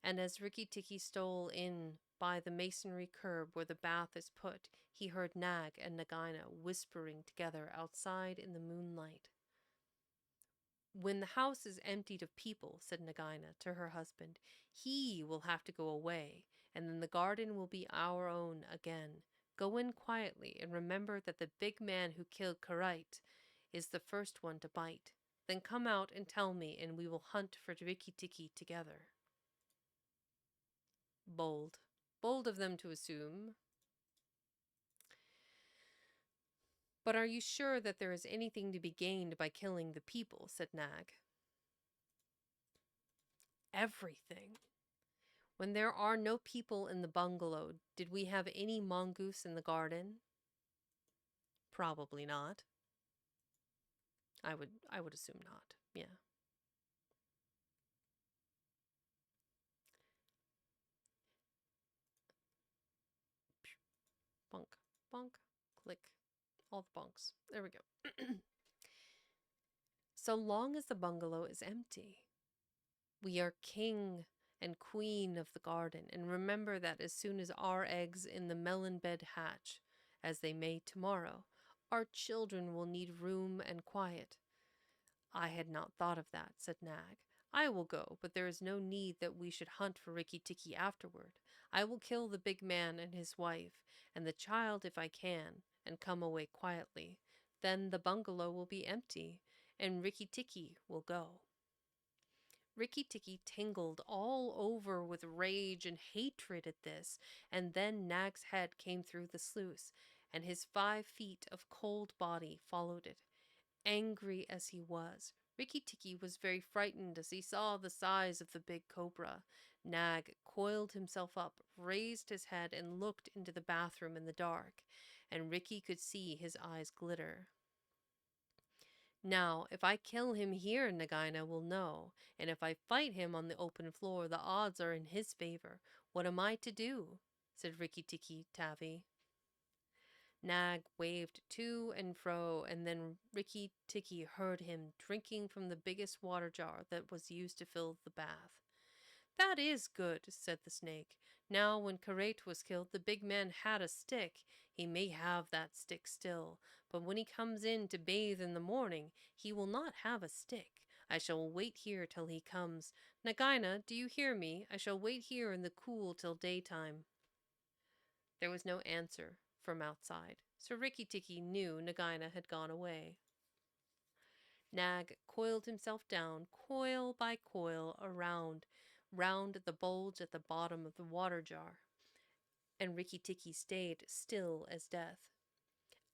and as Rikki Tikki stole in by the masonry curb where the bath is put, he heard Nag and Nagaina whispering together outside in the moonlight. When the house is emptied of people, said Nagaina to her husband, he will have to go away, and then the garden will be our own again. Go in quietly, and remember that the big man who killed Karait is the first one to bite. Then come out and tell me, and we will hunt for Rikki Tikki together. Bold. Bold of them to assume. But are you sure that there is anything to be gained by killing the people? Said Nag. Everything. When there are no people in the bungalow, did we have any mongoose in the garden? Probably not. I would assume not. Yeah. Bunk, bonk, click. All the bonks. There we go. So long as the bungalow is empty. We are king and queen of the garden, and remember that as soon as our eggs in the melon bed hatch, as they may tomorrow, our children will need room and quiet. I had not thought of that, said Nag. I will go, but there is no need that we should hunt for Rikki Tikki afterward. I will kill the big man and his wife, and the child if I can, and come away quietly. Then the bungalow will be empty, and Rikki Tikki will go. Rikki Tikki tingled all over with rage and hatred at this, and then Nag's head came through the sluice, and his 5 feet of cold body followed it. Angry as he was, Rikki Tikki was very frightened as he saw the size of the big cobra. Nag coiled himself up, raised his head, and looked into the bathroom in the dark, and Rikki could see his eyes glitter. Now, if I kill him here, Nagaina will know, and if I fight him on the open floor, the odds are in his favor. What am I to do? Said Rikki Tikki Tavi. Nag waved to and fro, and then Rikki Tikki heard him drinking from the biggest water jar that was used to fill the bath. That is good, said the snake. Now, when Karate was killed, the big man had a stick. He may have that stick still, but when he comes in to bathe in the morning, he will not have a stick. I shall wait here till he comes. Nagaina, do you hear me? I shall wait here in the cool till daytime. There was no answer from outside, so Rikki Tikki knew Nagaina had gone away. Nag coiled himself down, coil by coil, round the bulge at the bottom of the water jar, and Rikki Tikki stayed still as death.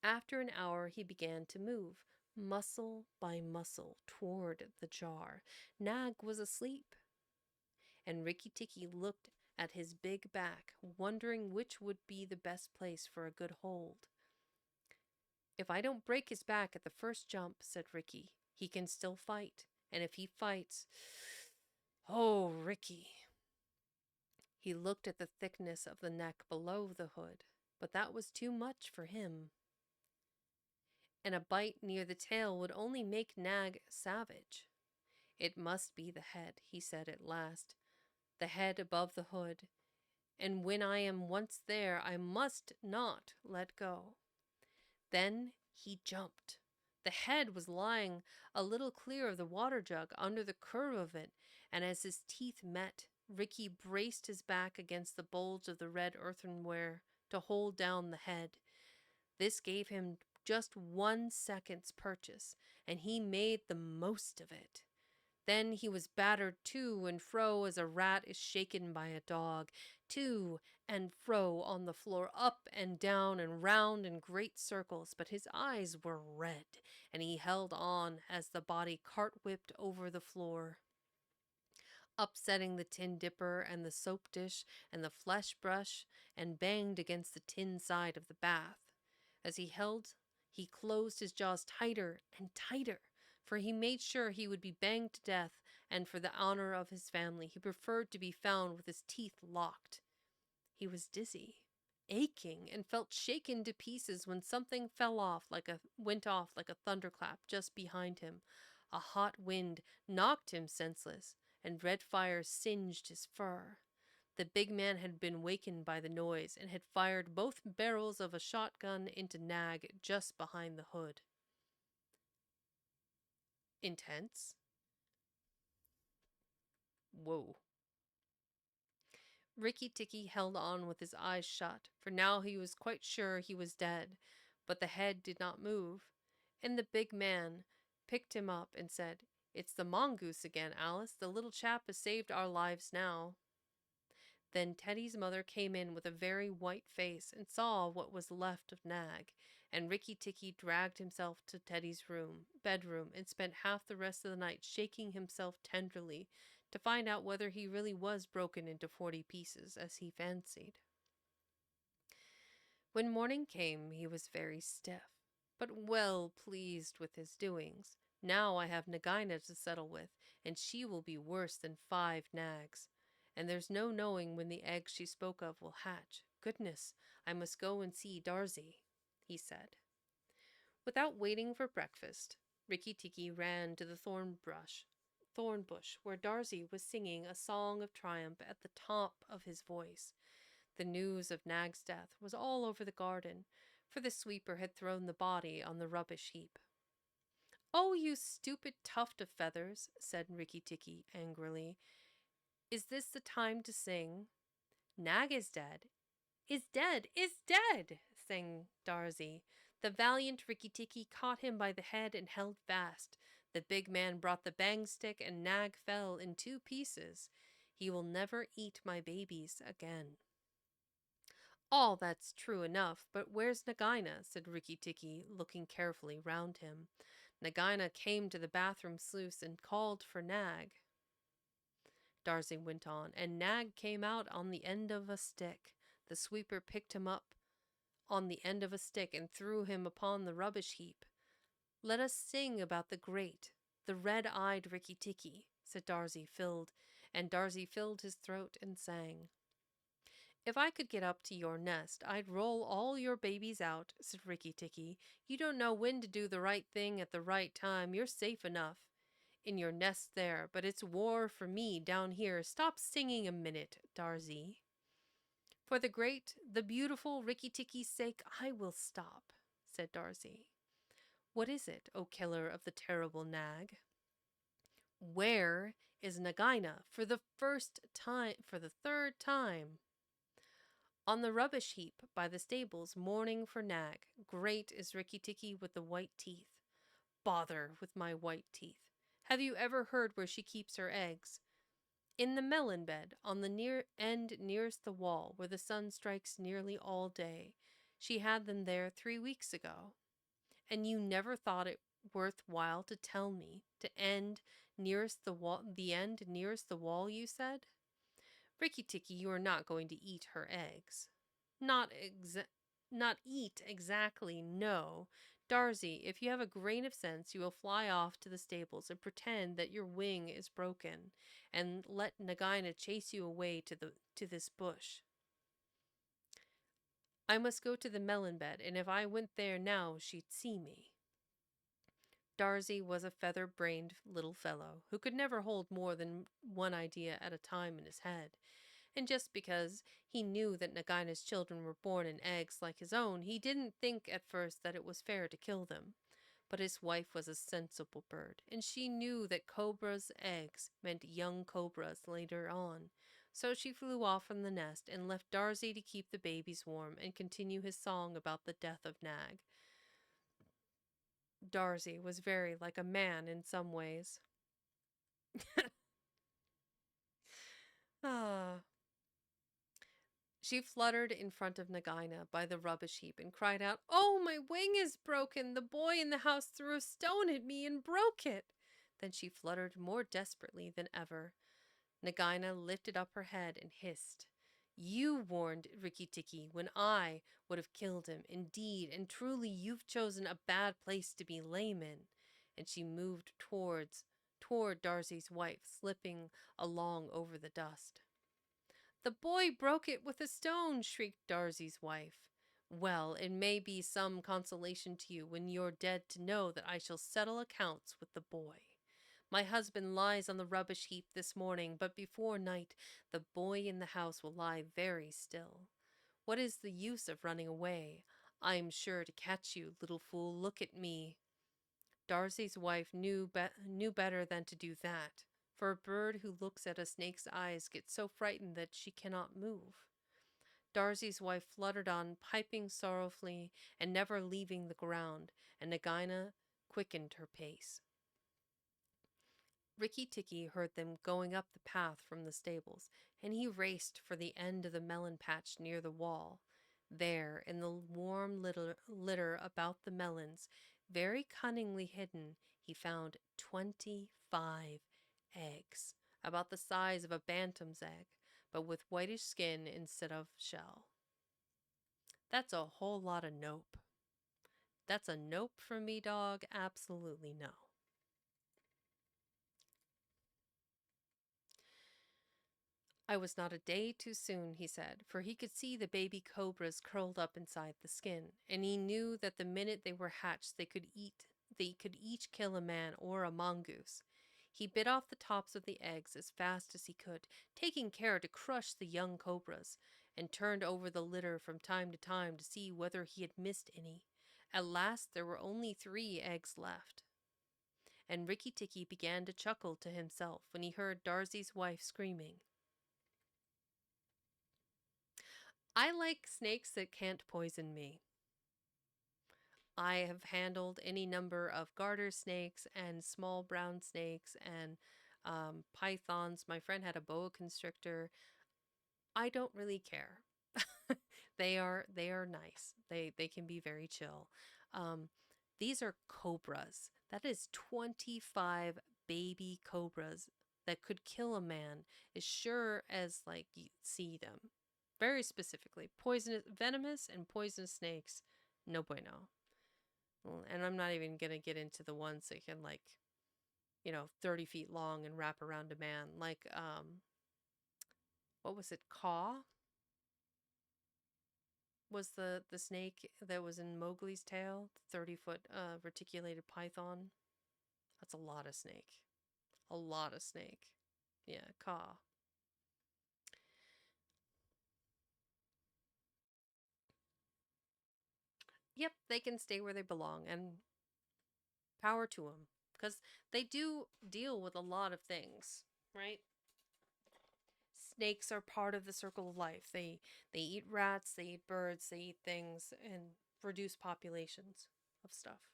After an hour he began to move, muscle by muscle, toward the jar. Nag was asleep, and Rikki Tikki looked at his big back, wondering which would be the best place for a good hold. If I don't break his back at the first jump, said Rikki, he can still fight, and if he fights... Oh, Rikki! He looked at the thickness of the neck below the hood, but that was too much for him. And a bite near the tail would only make Nag savage. It must be the head, he said at last, the head above the hood, and when I am once there, I must not let go. Then he jumped. The head was lying a little clear of the water jug under the curve of it, and as his teeth met, Rikki braced his back against the bulge of the red earthenware to hold down the head. This gave him just 1 second's purchase, and he made the most of it. Then he was battered to and fro as a rat is shaken by a dog, to and fro on the floor, up and down and round in great circles, but his eyes were red, and he held on as the body cart-whipped over the floor, upsetting the tin dipper and the soap dish and the flesh brush, and banged against the tin side of the bath. As he held, he closed his jaws tighter and tighter, for he made sure he would be banged to death, and for the honor of his family, he preferred to be found with his teeth locked. He was dizzy, aching, and felt shaken to pieces when something went off like a thunderclap just behind him. A hot wind knocked him senseless, and red fire singed his fur. The big man had been wakened by the noise and had fired both barrels of a shotgun into Nag just behind the hood. Intense? Whoa. Rikki Tikki held on with his eyes shut, for now he was quite sure he was dead, but the head did not move, and the big man picked him up and said, "It's the mongoose again, Alice. The little chap has saved our lives now." Then Teddy's mother came in with a very white face and saw what was left of Nag, and Rikki Tikki dragged himself to Teddy's bedroom, and spent half the rest of the night shaking himself tenderly to find out whether he really was broken into 40 pieces, as he fancied. When morning came, he was very stiff, but well pleased with his doings. Now I have Nagaina to settle with, and she will be worse than 5 nags. And there's no knowing when the eggs she spoke of will hatch. Goodness, I must go and see Darzee, he said. Without waiting for breakfast, Rikki Tikki ran to the thorn bush, where Darzee was singing a song of triumph at the top of his voice. The news of Nag's death was all over the garden, for the sweeper had thrown the body on the rubbish heap. "Oh, you stupid tuft of feathers," said Rikki Tikki angrily. "Is this the time to sing? Nag is dead, is dead, is dead," sang Darzee. The valiant Rikki Tikki caught him by the head and held fast. The big man brought the bang stick, and Nag fell in 2 pieces. He will never eat my babies again. All that's true enough, but where's Nagaina? Said Rikki Tikki, looking carefully round him. Nagaina came to the bathroom sluice and called for Nag. Darcy went on, and Nag came out on the end of a stick. The sweeper picked him up on the end of a stick and threw him upon the rubbish heap. Let us sing about the red-eyed Rikki Tikki, said Darcy, and Darcy filled his throat and sang. If I could get up to your nest, I'd roll all your babies out, said Rikki Tikki. You don't know when to do the right thing at the right time. You're safe enough in your nest there, but it's war for me down here. Stop singing a minute, Darcy. For the beautiful Rikki Tikki's sake, I will stop, said Darcy. What is it, O killer of the terrible Nag? Where is Nagaina for the third time? On the rubbish heap by the stables, mourning for Nag. Great is Rikki Tikki with the white teeth. Bother with my white teeth. Have you ever heard where she keeps her eggs? In the melon bed, on the near end nearest the wall, where the sun strikes nearly all day. She had them there 3 weeks ago. And you never thought it worth while to tell me the end nearest the wall, you said? Rikki Tikki, you are not going to eat her eggs. Not eat exactly, no. Darcy, if you have a grain of sense, you will fly off to the stables and pretend that your wing is broken, and let Nagaina chase you away to this bush. I must go to the melon bed, and if I went there now, she'd see me. Darcy was a feather-brained little fellow who could never hold more than one idea at a time in his head, and just because he knew that Nagaina's children were born in eggs like his own, he didn't think at first that it was fair to kill them. But his wife was a sensible bird, and she knew that cobra's eggs meant young cobras later on. So she flew off from the nest and left Darcy to keep the babies warm and continue his song about the death of Nag. Darcy was very like a man in some ways. Ah. She fluttered in front of Nagaina by the rubbish heap and cried out, "Oh, my wing is broken! The boy in the house threw a stone at me and broke it!" Then she fluttered more desperately than ever. Nagaina lifted up her head and hissed, "You warned Rikki Tikki when I would have killed him. Indeed and truly you've chosen a bad place to be lame in." And she moved toward Darcy's wife, slipping along over the dust. "The boy broke it with a stone," shrieked Darcy's wife. "Well, it may be some consolation to you when you're dead to know that I shall settle accounts with the boy. My husband lies on the rubbish heap this morning, but before night the boy in the house will lie very still. What is the use of running away? I am sure to catch you, little fool. Look at me." Darcy's wife knew better than to do that, for a bird who looks at a snake's eyes gets so frightened that she cannot move. Darcy's wife fluttered on, piping sorrowfully and never leaving the ground, and Nagaina quickened her pace. Rikki Tikki heard them going up the path from the stables, and he raced for the end of the melon patch near the wall. There, in the warm litter about the melons, very cunningly hidden, he found 25 eggs, about the size of a bantam's egg, but with whitish skin instead of shell. That's a whole lot of nope. That's a nope from me, dog. Absolutely no. I was not a day too soon, he said, for he could see the baby cobras curled up inside the skin, and he knew that the minute they were hatched they could each kill a man or a mongoose. He bit off the tops of the eggs as fast as he could, taking care to crush the young cobras, and turned over the litter from time to time to see whether he had missed any. At last there were only 3 eggs left, and Rikki Tikki began to chuckle to himself when he heard Darcy's wife screaming, "I like snakes that can't poison me." I have handled any number of garter snakes and small brown snakes and pythons. My friend had a boa constrictor. I don't really care. They are nice. They can be very chill. Um, these are cobras. That is 25 baby cobras that could kill a man as sure as like you see them. Very specifically, poisonous, venomous, and poisonous snakes. No bueno. And I'm not even gonna get into the ones that can 30 feet long and wrap around a man. Like what was it? Caw was the snake that was in Mowgli's tail, the 30-foot reticulated python. That's a lot of snake. A lot of snake. Yeah, Caw. Yep, they can stay where they belong, and power to them, because they do deal with a lot of things, right? Snakes are part of the circle of life. They eat rats, they eat birds, they eat things, and reduce populations of stuff.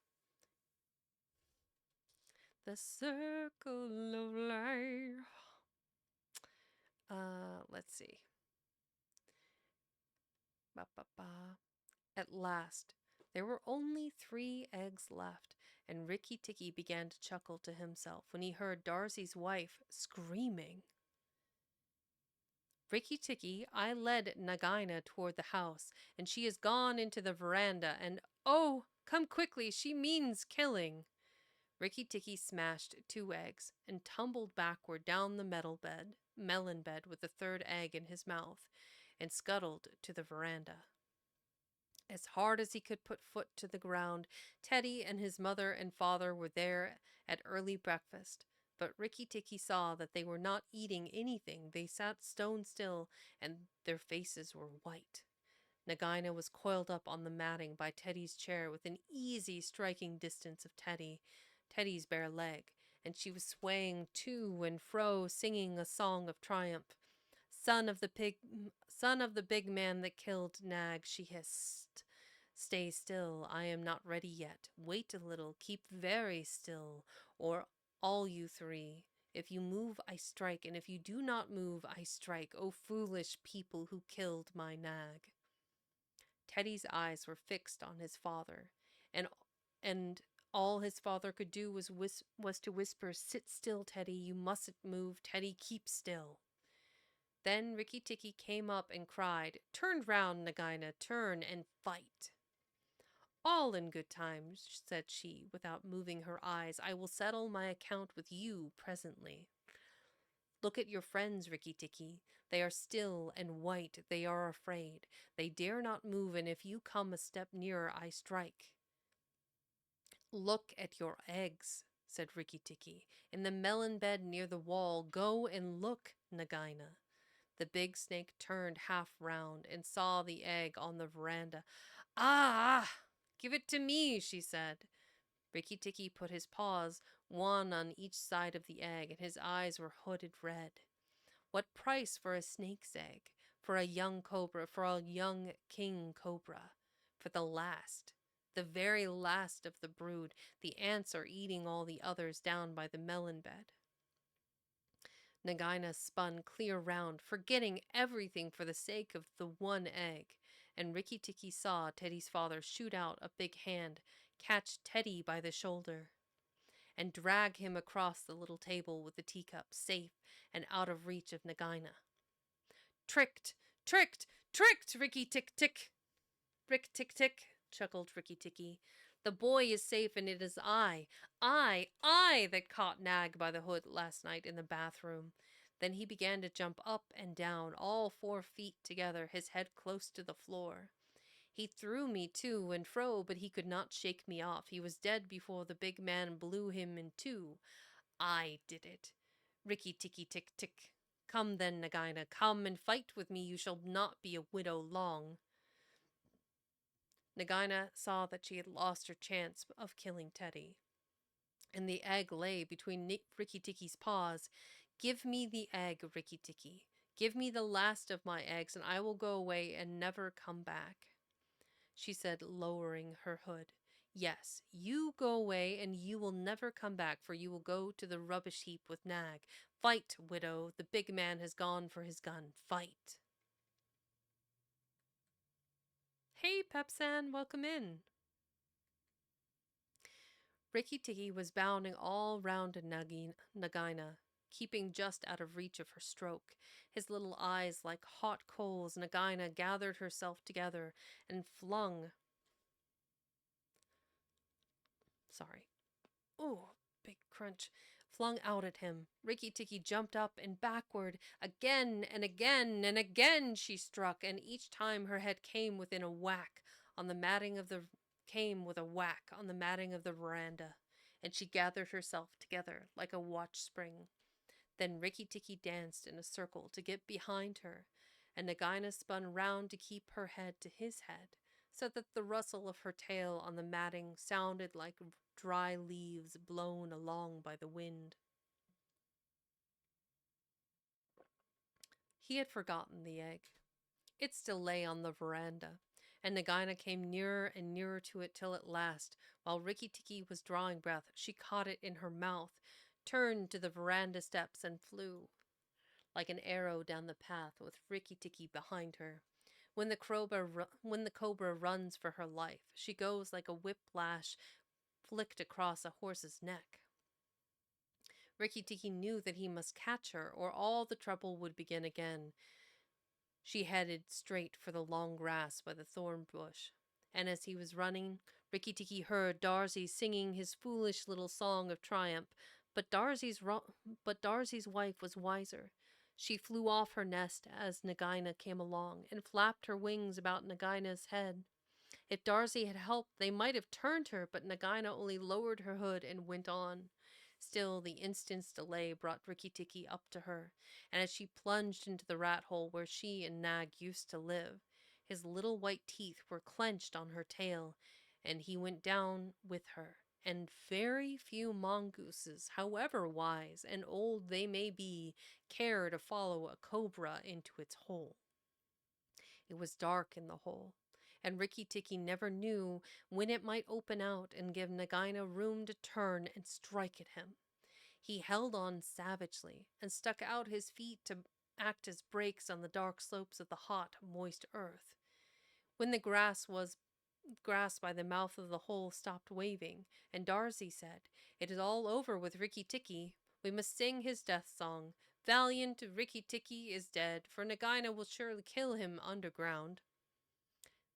The circle of life. Let's see. Ba, ba, ba. At last, there were only 3 eggs left, and Rikki Tikki began to chuckle to himself when he heard Darcy's wife screaming. Rikki Tikki, I led Nagaina toward the house, and she has gone into the veranda, and oh, come quickly, she means killing. Rikki Tikki smashed 2 eggs and tumbled backward down the melon bed with the 3rd egg in his mouth, and scuttled to the veranda. As hard as he could put foot to the ground, Teddy and his mother and father were there at early breakfast. But Rikki Tikki saw that they were not eating anything. They sat stone still, and their faces were white. Nagaina was coiled up on the matting by Teddy's chair within easy striking distance of Teddy's bare leg, and she was swaying to and fro, singing a song of triumph. Son of the big man that killed Nag, she hissed. Stay still, I am not ready yet. Wait a little, keep very still, or all you 3. If you move, I strike, and if you do not move, I strike. O foolish people who killed my Nag. Teddy's eyes were fixed on his father, and all his father could do was to whisper, Sit still, Teddy, you mustn't move. Teddy, keep still. Then Rikki Tikki came up and cried, Turn round, Nagaina, turn and fight. All in good time, said she, without moving her eyes. I will settle my account with you presently. Look at your friends, Rikki Tikki. They are still and white. They are afraid. They dare not move, and if you come a step nearer, I strike. Look at your eggs, said Rikki Tikki, in the melon bed near the wall. Go and look, Nagaina. The big snake turned half round and saw the egg on the veranda. Ah! Give it to me, she said. Rikki Tikki put his paws, one on each side of the egg, and his eyes were hooded red. What price for a snake's egg? For a young cobra, for a young king cobra? For the very last of the brood. The ants are eating all the others down by the melon bed. Nagaina spun clear round, forgetting everything for the sake of the one egg, and Rikki Tikki saw Teddy's father shoot out a big hand, catch Teddy by the shoulder, and drag him across the little table with the teacup, safe and out of reach of Nagaina. Tricked! Tricked! Tricked! Rikki Tick Tick! Rick Tick Tick! Chuckled Rikki Tikki. The boy is safe, and it is I that caught Nag by the hood last night in the bathroom. Then he began to jump up and down, all 4 feet together, his head close to the floor. He threw me to and fro, but he could not shake me off. He was dead before the big man blew him in 2. I did it. Rikki Tikki Tick Tick. Come then, Nagaina, come and fight with me. You shall not be a widow long. Nagaina saw that she had lost her chance of killing Teddy, and the egg lay between Rikki Tikki's paws. Give me the egg, Rikki Tikki. Give me the last of my eggs, and I will go away and never come back, she said, lowering her hood. Yes, you go away, and you will never come back, for you will go to the rubbish heap with Nag. Fight, widow, the big man has gone for his gun. Fight. Hey, Pepsan, welcome in. Rikki Tikki was bounding all round Nagaina, keeping just out of reach of her stroke. His little eyes like hot coals, Nagaina gathered herself together and flung. Sorry. Ooh, big crunch. Flung out at him. Rikki Tikki jumped up and backward. Again and again and again she struck, and each time her head came within a whack on the matting of the came with a whack on the matting of the veranda, and she gathered herself together like a watch spring. Then Rikki Tikki danced in a circle to get behind her, and Nagaina spun round to keep her head to his head, so that the rustle of her tail on the matting sounded like dry leaves blown along by the wind. He had forgotten the egg. It still lay on the veranda, and Nagaina came nearer and nearer to it till at last, while Rikki Tikki was drawing breath, she caught it in her mouth, turned to the veranda steps, and flew like an arrow down the path with Rikki Tikki behind her. When the cobra runs for her life, she goes like a whiplash flicked across a horse's neck. Rikki Tikki knew that he must catch her, or all the trouble would begin again. She headed straight for the long grass by the thorn bush, and as he was running, Rikki Tikki heard Darzee singing his foolish little song of triumph. But Darzee's wife was wiser. She flew off her nest as Nagaina came along, and flapped her wings about Nagaina's head. If Darzee had helped, they might have turned her, but Nagaina only lowered her hood and went on. Still, the instant's delay brought Rikki Tikki up to her, and as she plunged into the rat hole where she and Nag used to live, his little white teeth were clenched on her tail, and he went down with her. And very few mongooses, however wise and old they may be, care to follow a cobra into its hole. It was dark in the hole, and Rikki Tikki never knew when it might open out and give Nagaina room to turn and strike at him. He held on savagely and stuck out his feet to act as brakes on the dark slopes of the hot, moist earth. When the grass by the mouth of the hole stopped waving, and Darzee said, "It is all over with Rikki Tikki. We must sing his death song. Valiant Rikki Tikki is dead, for Nagaina will surely kill him underground."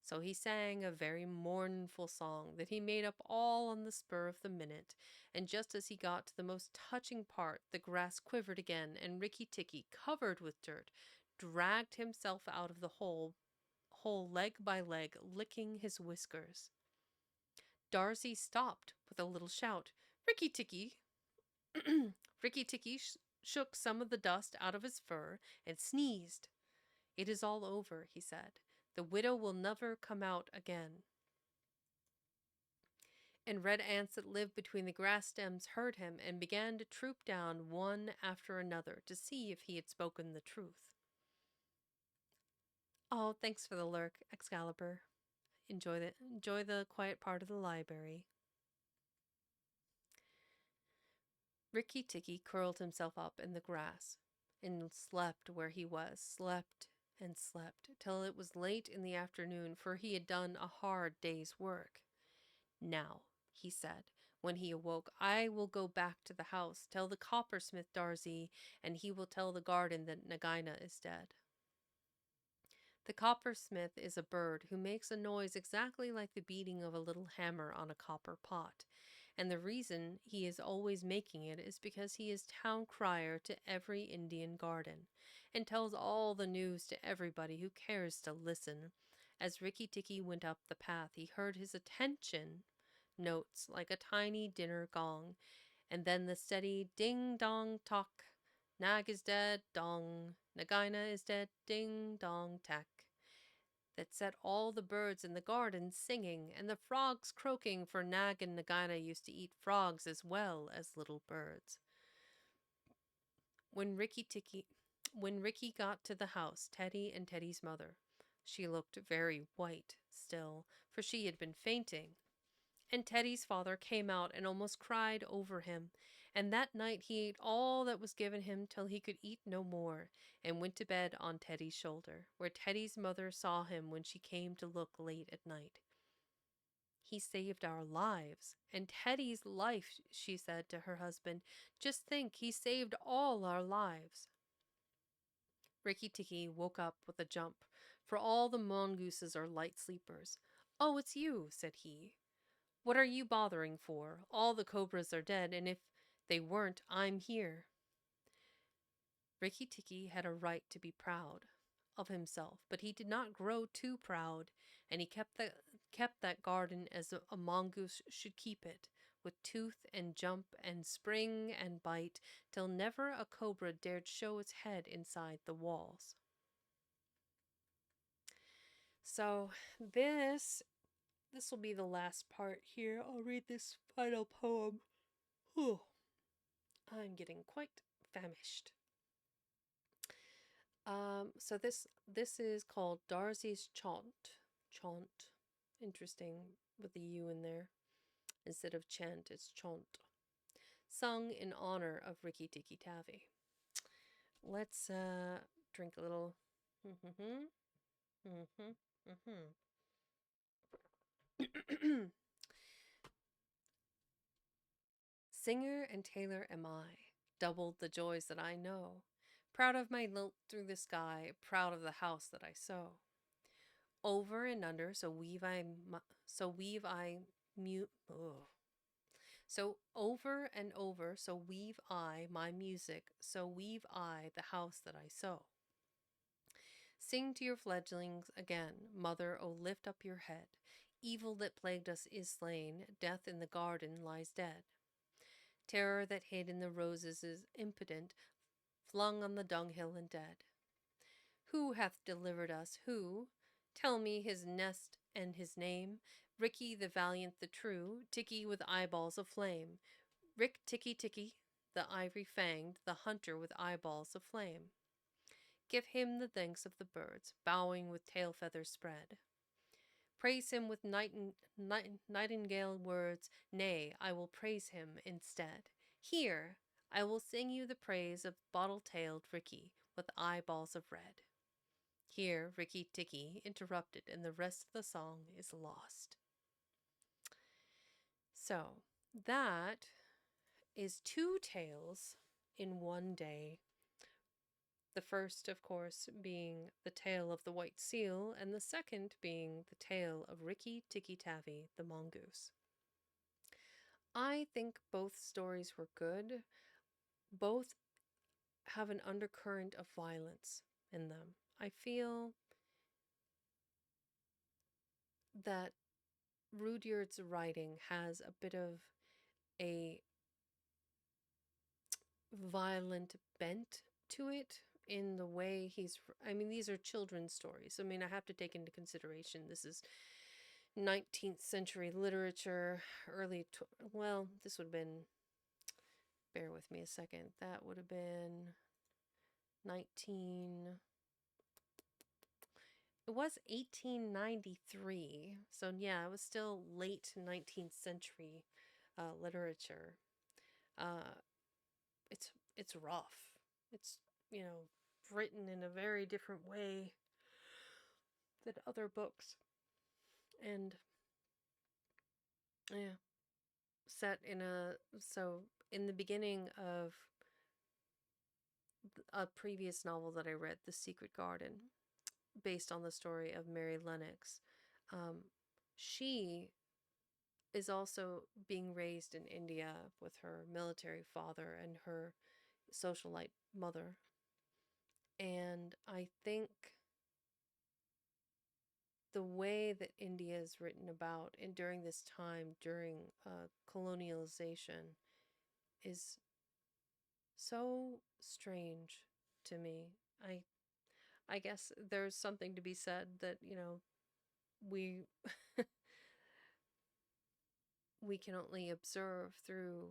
So he sang a very mournful song that he made up all on the spur of the minute, and just as he got to the most touching part, the grass quivered again, and Rikki Tikki, covered with dirt, dragged himself out of the hole leg by leg, licking his whiskers. Darzee stopped with a little shout. "Rikki Tikki!" Rikki Tikki shook some of the dust out of his fur and sneezed. "It is all over," he said. "The widow will never come out again." And red ants that lived between the grass stems heard him and began to troop down one after another to see if he had spoken the truth. Oh, thanks for the lurk, Excalibur. Enjoy the quiet part of the library. Rikki Tikki curled himself up in the grass and slept where he was, slept and slept till it was late in the afternoon, for he had done a hard day's work. "Now," he said, when he awoke, "I will go back to the house, tell the coppersmith Darzee, and he will tell the garden that Nagaina is dead." The coppersmith is a bird who makes a noise exactly like the beating of a little hammer on a copper pot, and the reason he is always making it is because he is town crier to every Indian garden, and tells all the news to everybody who cares to listen. As Rikki Tikki went up the path, he heard his attention notes like a tiny dinner gong, and then the steady ding-dong tock. Nag is dead, dong. Nagaina is dead, ding-dong tack. That set all the birds in the garden singing, and the frogs croaking, for Nag and Nagaina used to eat frogs as well as little birds. When Rikki got to the house, Teddy and Teddy's mother, she looked very white still, for she had been fainting, And Teddy's father came out and almost cried over him. And that night he ate all that was given him till he could eat no more, and went to bed on Teddy's shoulder, where Teddy's mother saw him when she came to look late at night. He saved our lives. And Teddy's life, she said to her husband. Just think, he saved all our lives. Rikki Tikki woke up with a jump, for all the mongooses are light sleepers. Oh, it's you, said he. What are you bothering for? All the cobras are dead, and if they weren't, I'm here. Rikki Tikki had a right to be proud of himself, but he did not grow too proud, and he kept that garden as a mongoose should keep it, with tooth and jump and spring and bite, till never a cobra dared show its head inside the walls. So this will be the last part here. I'll read this final poem. Whew. I'm getting quite famished. So this is called Darcy's Chaunt. Chaunt. Interesting with the U in there. Instead of chant, it's chaunt. Sung in honor of Rikki Tikki Tavi. Let's drink a little. Singer and tailor am I, doubled the joys that I know. Proud of my lilt through the sky, proud of the house that I sew. Over and under, so weave I mute. So over and over, so weave I my music, so weave I the house that I sew. Sing to your fledglings again, mother, oh lift up your head. Evil that plagued us is slain, death in the garden lies dead. Terror that hid in the roses is impotent, flung on the dunghill and dead. Who hath delivered us? Who? Tell me his nest and his name. Rikki the valiant, the true, Tikki with eyeballs of flame. Rick Tikki Tikki, the ivory fanged, the hunter with eyeballs of flame. Give him the thanks of the birds, bowing with tail feathers spread. Praise him with nightingale words, nay, I will praise him instead. Here, I will sing you the praise of bottle-tailed Rikki with eyeballs of red. Here Rikki Tikki interrupted, and the rest of the song is lost. So, that is two tales in one day. The first, of course, being the tale of the white seal, and the second being the tale of Rikki Tikki Tavi, the mongoose. I think both stories were good. Both have an undercurrent of violence in them. I feel that Rudyard's writing has a bit of a violent bent to it in the way these are children's stories. I mean, I have to take into consideration this is 19th century literature, this would have been, bear with me a second, that would have been it was 1893, so yeah, it was still late 19th century literature. It's rough. It's, written in a very different way than other books. And yeah, in the beginning of a previous novel that I read, The Secret Garden, based on the story of Mary Lennox, she is also being raised in India with her military father and her socialite mother. And I think the way that India is written about and during this time, during colonialization, is so strange to me. I guess there's something to be said that, we we can only observe through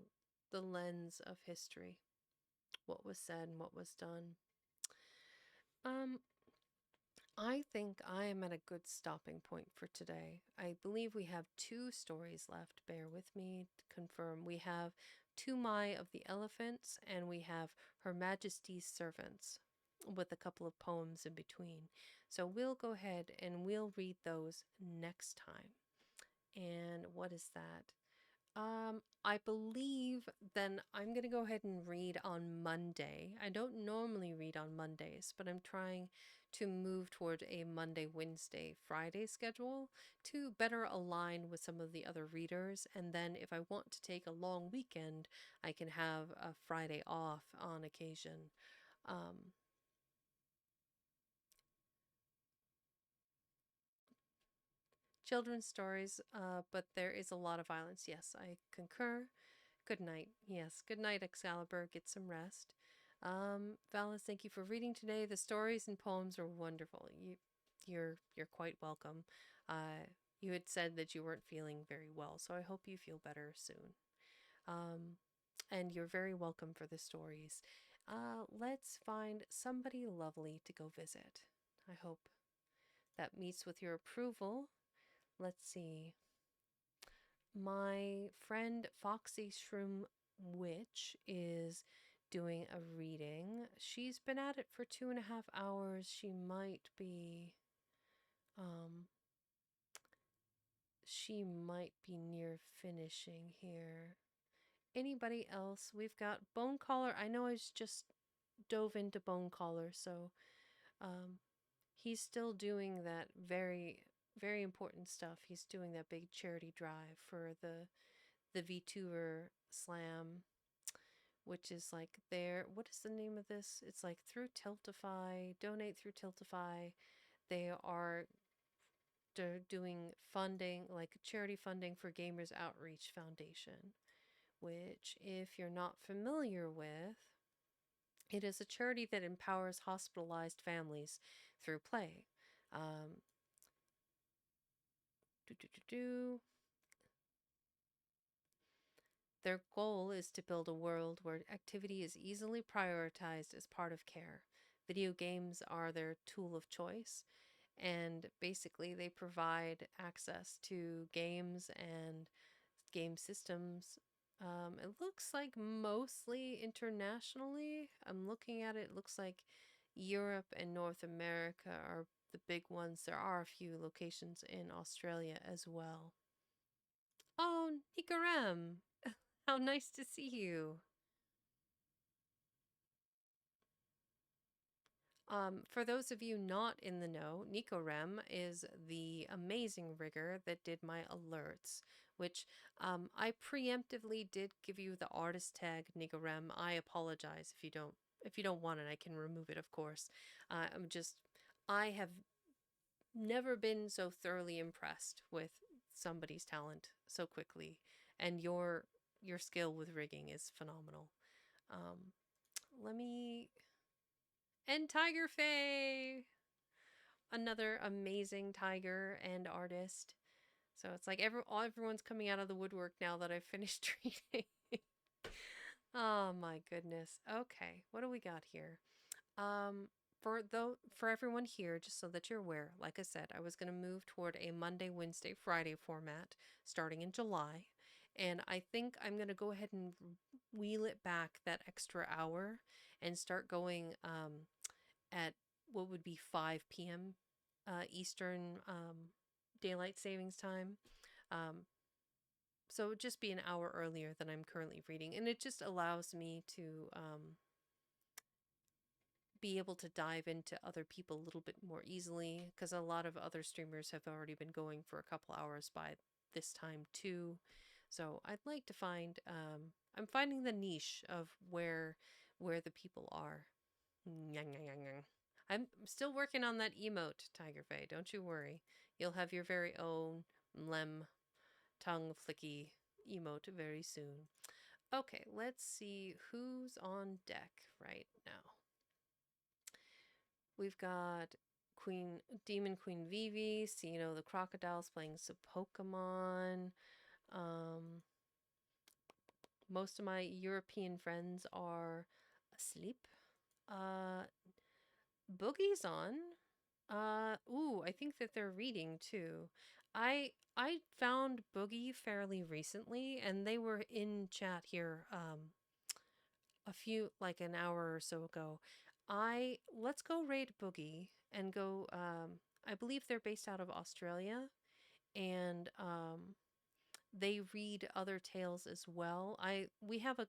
the lens of history what was said and what was done. I think I am at a good stopping point for today. I believe we have two stories left. Bear with me to confirm. We have Tumai of the Elephants and we have Her Majesty's Servants with a couple of poems in between. So we'll go ahead and we'll read those next time. And what is that? I believe then I'm going to go ahead and read on Monday. I don't normally read on Mondays, but I'm trying to move toward a Monday, Wednesday, Friday schedule to better align with some of the other readers. And then if I want to take a long weekend, I can have a Friday off on occasion. Um, Children's stories, but there is a lot of violence. Yes, I concur. Good night. Yes, good night, Excalibur. Get some rest. Valis, thank you for reading today. The stories and poems are wonderful. You're quite welcome. You had said that you weren't feeling very well, so I hope you feel better soon. Um, and you're very welcome for the stories. Let's find somebody lovely to go visit. I hope that meets with your approval. Let's see. My friend Foxy Shroom Witch is doing a reading. She's been at it for 2.5 hours. Um, she might be near finishing here. Anybody else? We've got Bone Collar. I know I just dove into Bone Collar, so um, he's still doing that very important stuff. He's doing that big charity drive for the VTuber Slam, which is like what is the name of this? It's like through Tiltify, donate through Tiltify. They're doing funding, like charity funding for Gamers Outreach Foundation, which, if you're not familiar with, it is a charity that empowers hospitalized families through play. Um, do, do, do, do. Their goal is to build a world where activity is easily prioritized as part of care. Video games are their tool of choice, and basically they provide access to games and game systems. It looks like mostly internationally. I'm looking at it, it looks like Europe and North America are the big ones. There are a few locations in Australia as well. Oh, Nikarem! How nice to see you. For those of you not in the know, Nikorem is the amazing rigger that did my alerts, which I preemptively did give you the artist tag Nikorem. I apologize if you don't want it. I can remove it, of course. I have never been so thoroughly impressed with somebody's talent so quickly, and your skill with rigging is phenomenal. Um, let me and Tiger Faye, another amazing tiger and artist. So it's like everyone's coming out of the woodwork now that I've finished reading. Oh my goodness. Okay, what do we got here? Um, for everyone here, just so that you're aware, like I said, I was going to move toward a Monday, Wednesday, Friday format starting in July. And I think I'm going to go ahead and wheel it back that extra hour and start going at what would be 5 p.m. Eastern daylight savings time. Um, so it would just be an hour earlier than I'm currently reading. And it just allows me to be able to dive into other people a little bit more easily, because a lot of other streamers have already been going for a couple hours by this time too. So I'd like to find I'm finding the niche of where the people are. I'm still working on that emote, Tiger Faye. Don't you worry. You'll have your very own lem tongue flicky emote very soon. Okay, let's see who's on deck right now. We've got Demon Queen Vivi, Sino the Crocodile's playing some Pokemon. Most of my European friends are asleep. Boogie's on. Ooh, I think that they're reading too. I found Boogie fairly recently, and they were in chat here a few like an hour or so ago. I let's go raid Boogie and go I believe they're based out of Australia, and they read other tales as well. I we have a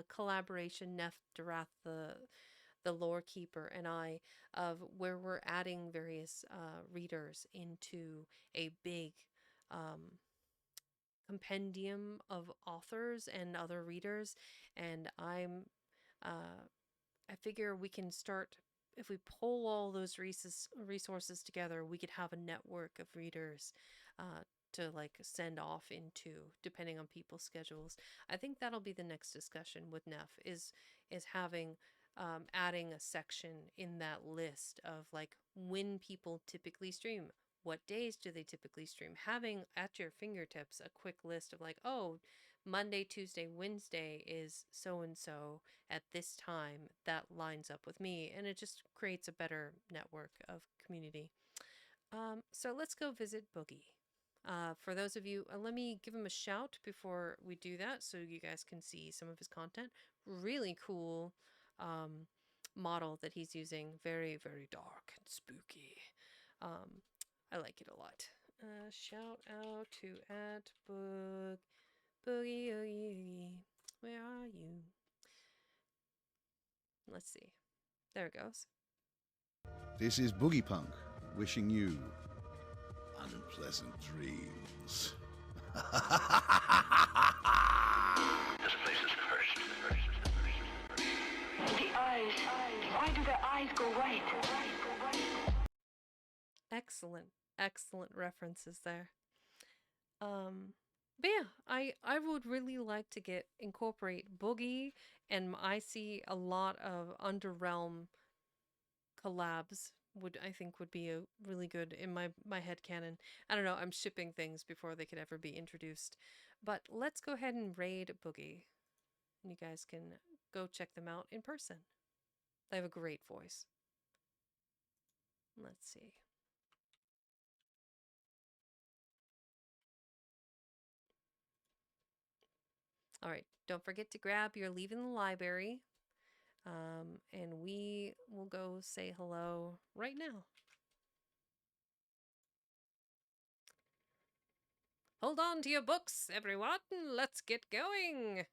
collaboration, Neff Darath, the lore keeper, and I, of where we're adding various readers into a big um, compendium of authors and other readers, and uh, I figure we can start if we pull all those resources together, we could have a network of readers uh, to like send off into, depending on people's schedules. I think that'll be the next discussion with Neff is having adding a section in that list of like when people typically stream. What days do they typically stream? Having at your fingertips a quick list of like, oh, Monday, Tuesday, Wednesday is so and so at this time that lines up with me, and it just creates a better network of community. So let's go visit Boogie. For those of you, let me give him a shout before we do that so you guys can see some of his content. Really cool um, model that he's using. Very, very dark and spooky. I like it a lot. Shout out to at Boogie Oogie. Where are you? Let's see. There it goes. This is Boogie Punk, wishing you unpleasant dreams. This place is cursed. The eyes. Why do the eyes go white? Excellent, excellent references there. But yeah, I would really like to incorporate Boogie, and I see a lot of Underrealm collabs I think would be a really good in my head canon. I don't know, I'm shipping things before they could ever be introduced. But let's go ahead and raid Boogie. And you guys can go check them out in person. They have a great voice. Let's see. All right, don't forget to grab your Leaving the Library. And we will go say hello right now. Hold on to your books, everyone. Let's get going.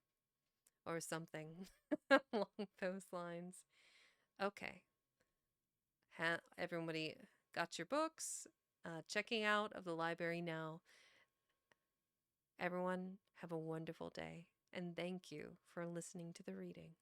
Or something along those lines. Okay. Everybody got your books. Checking out of the library now. Everyone, have a wonderful day. And thank you for listening to the reading.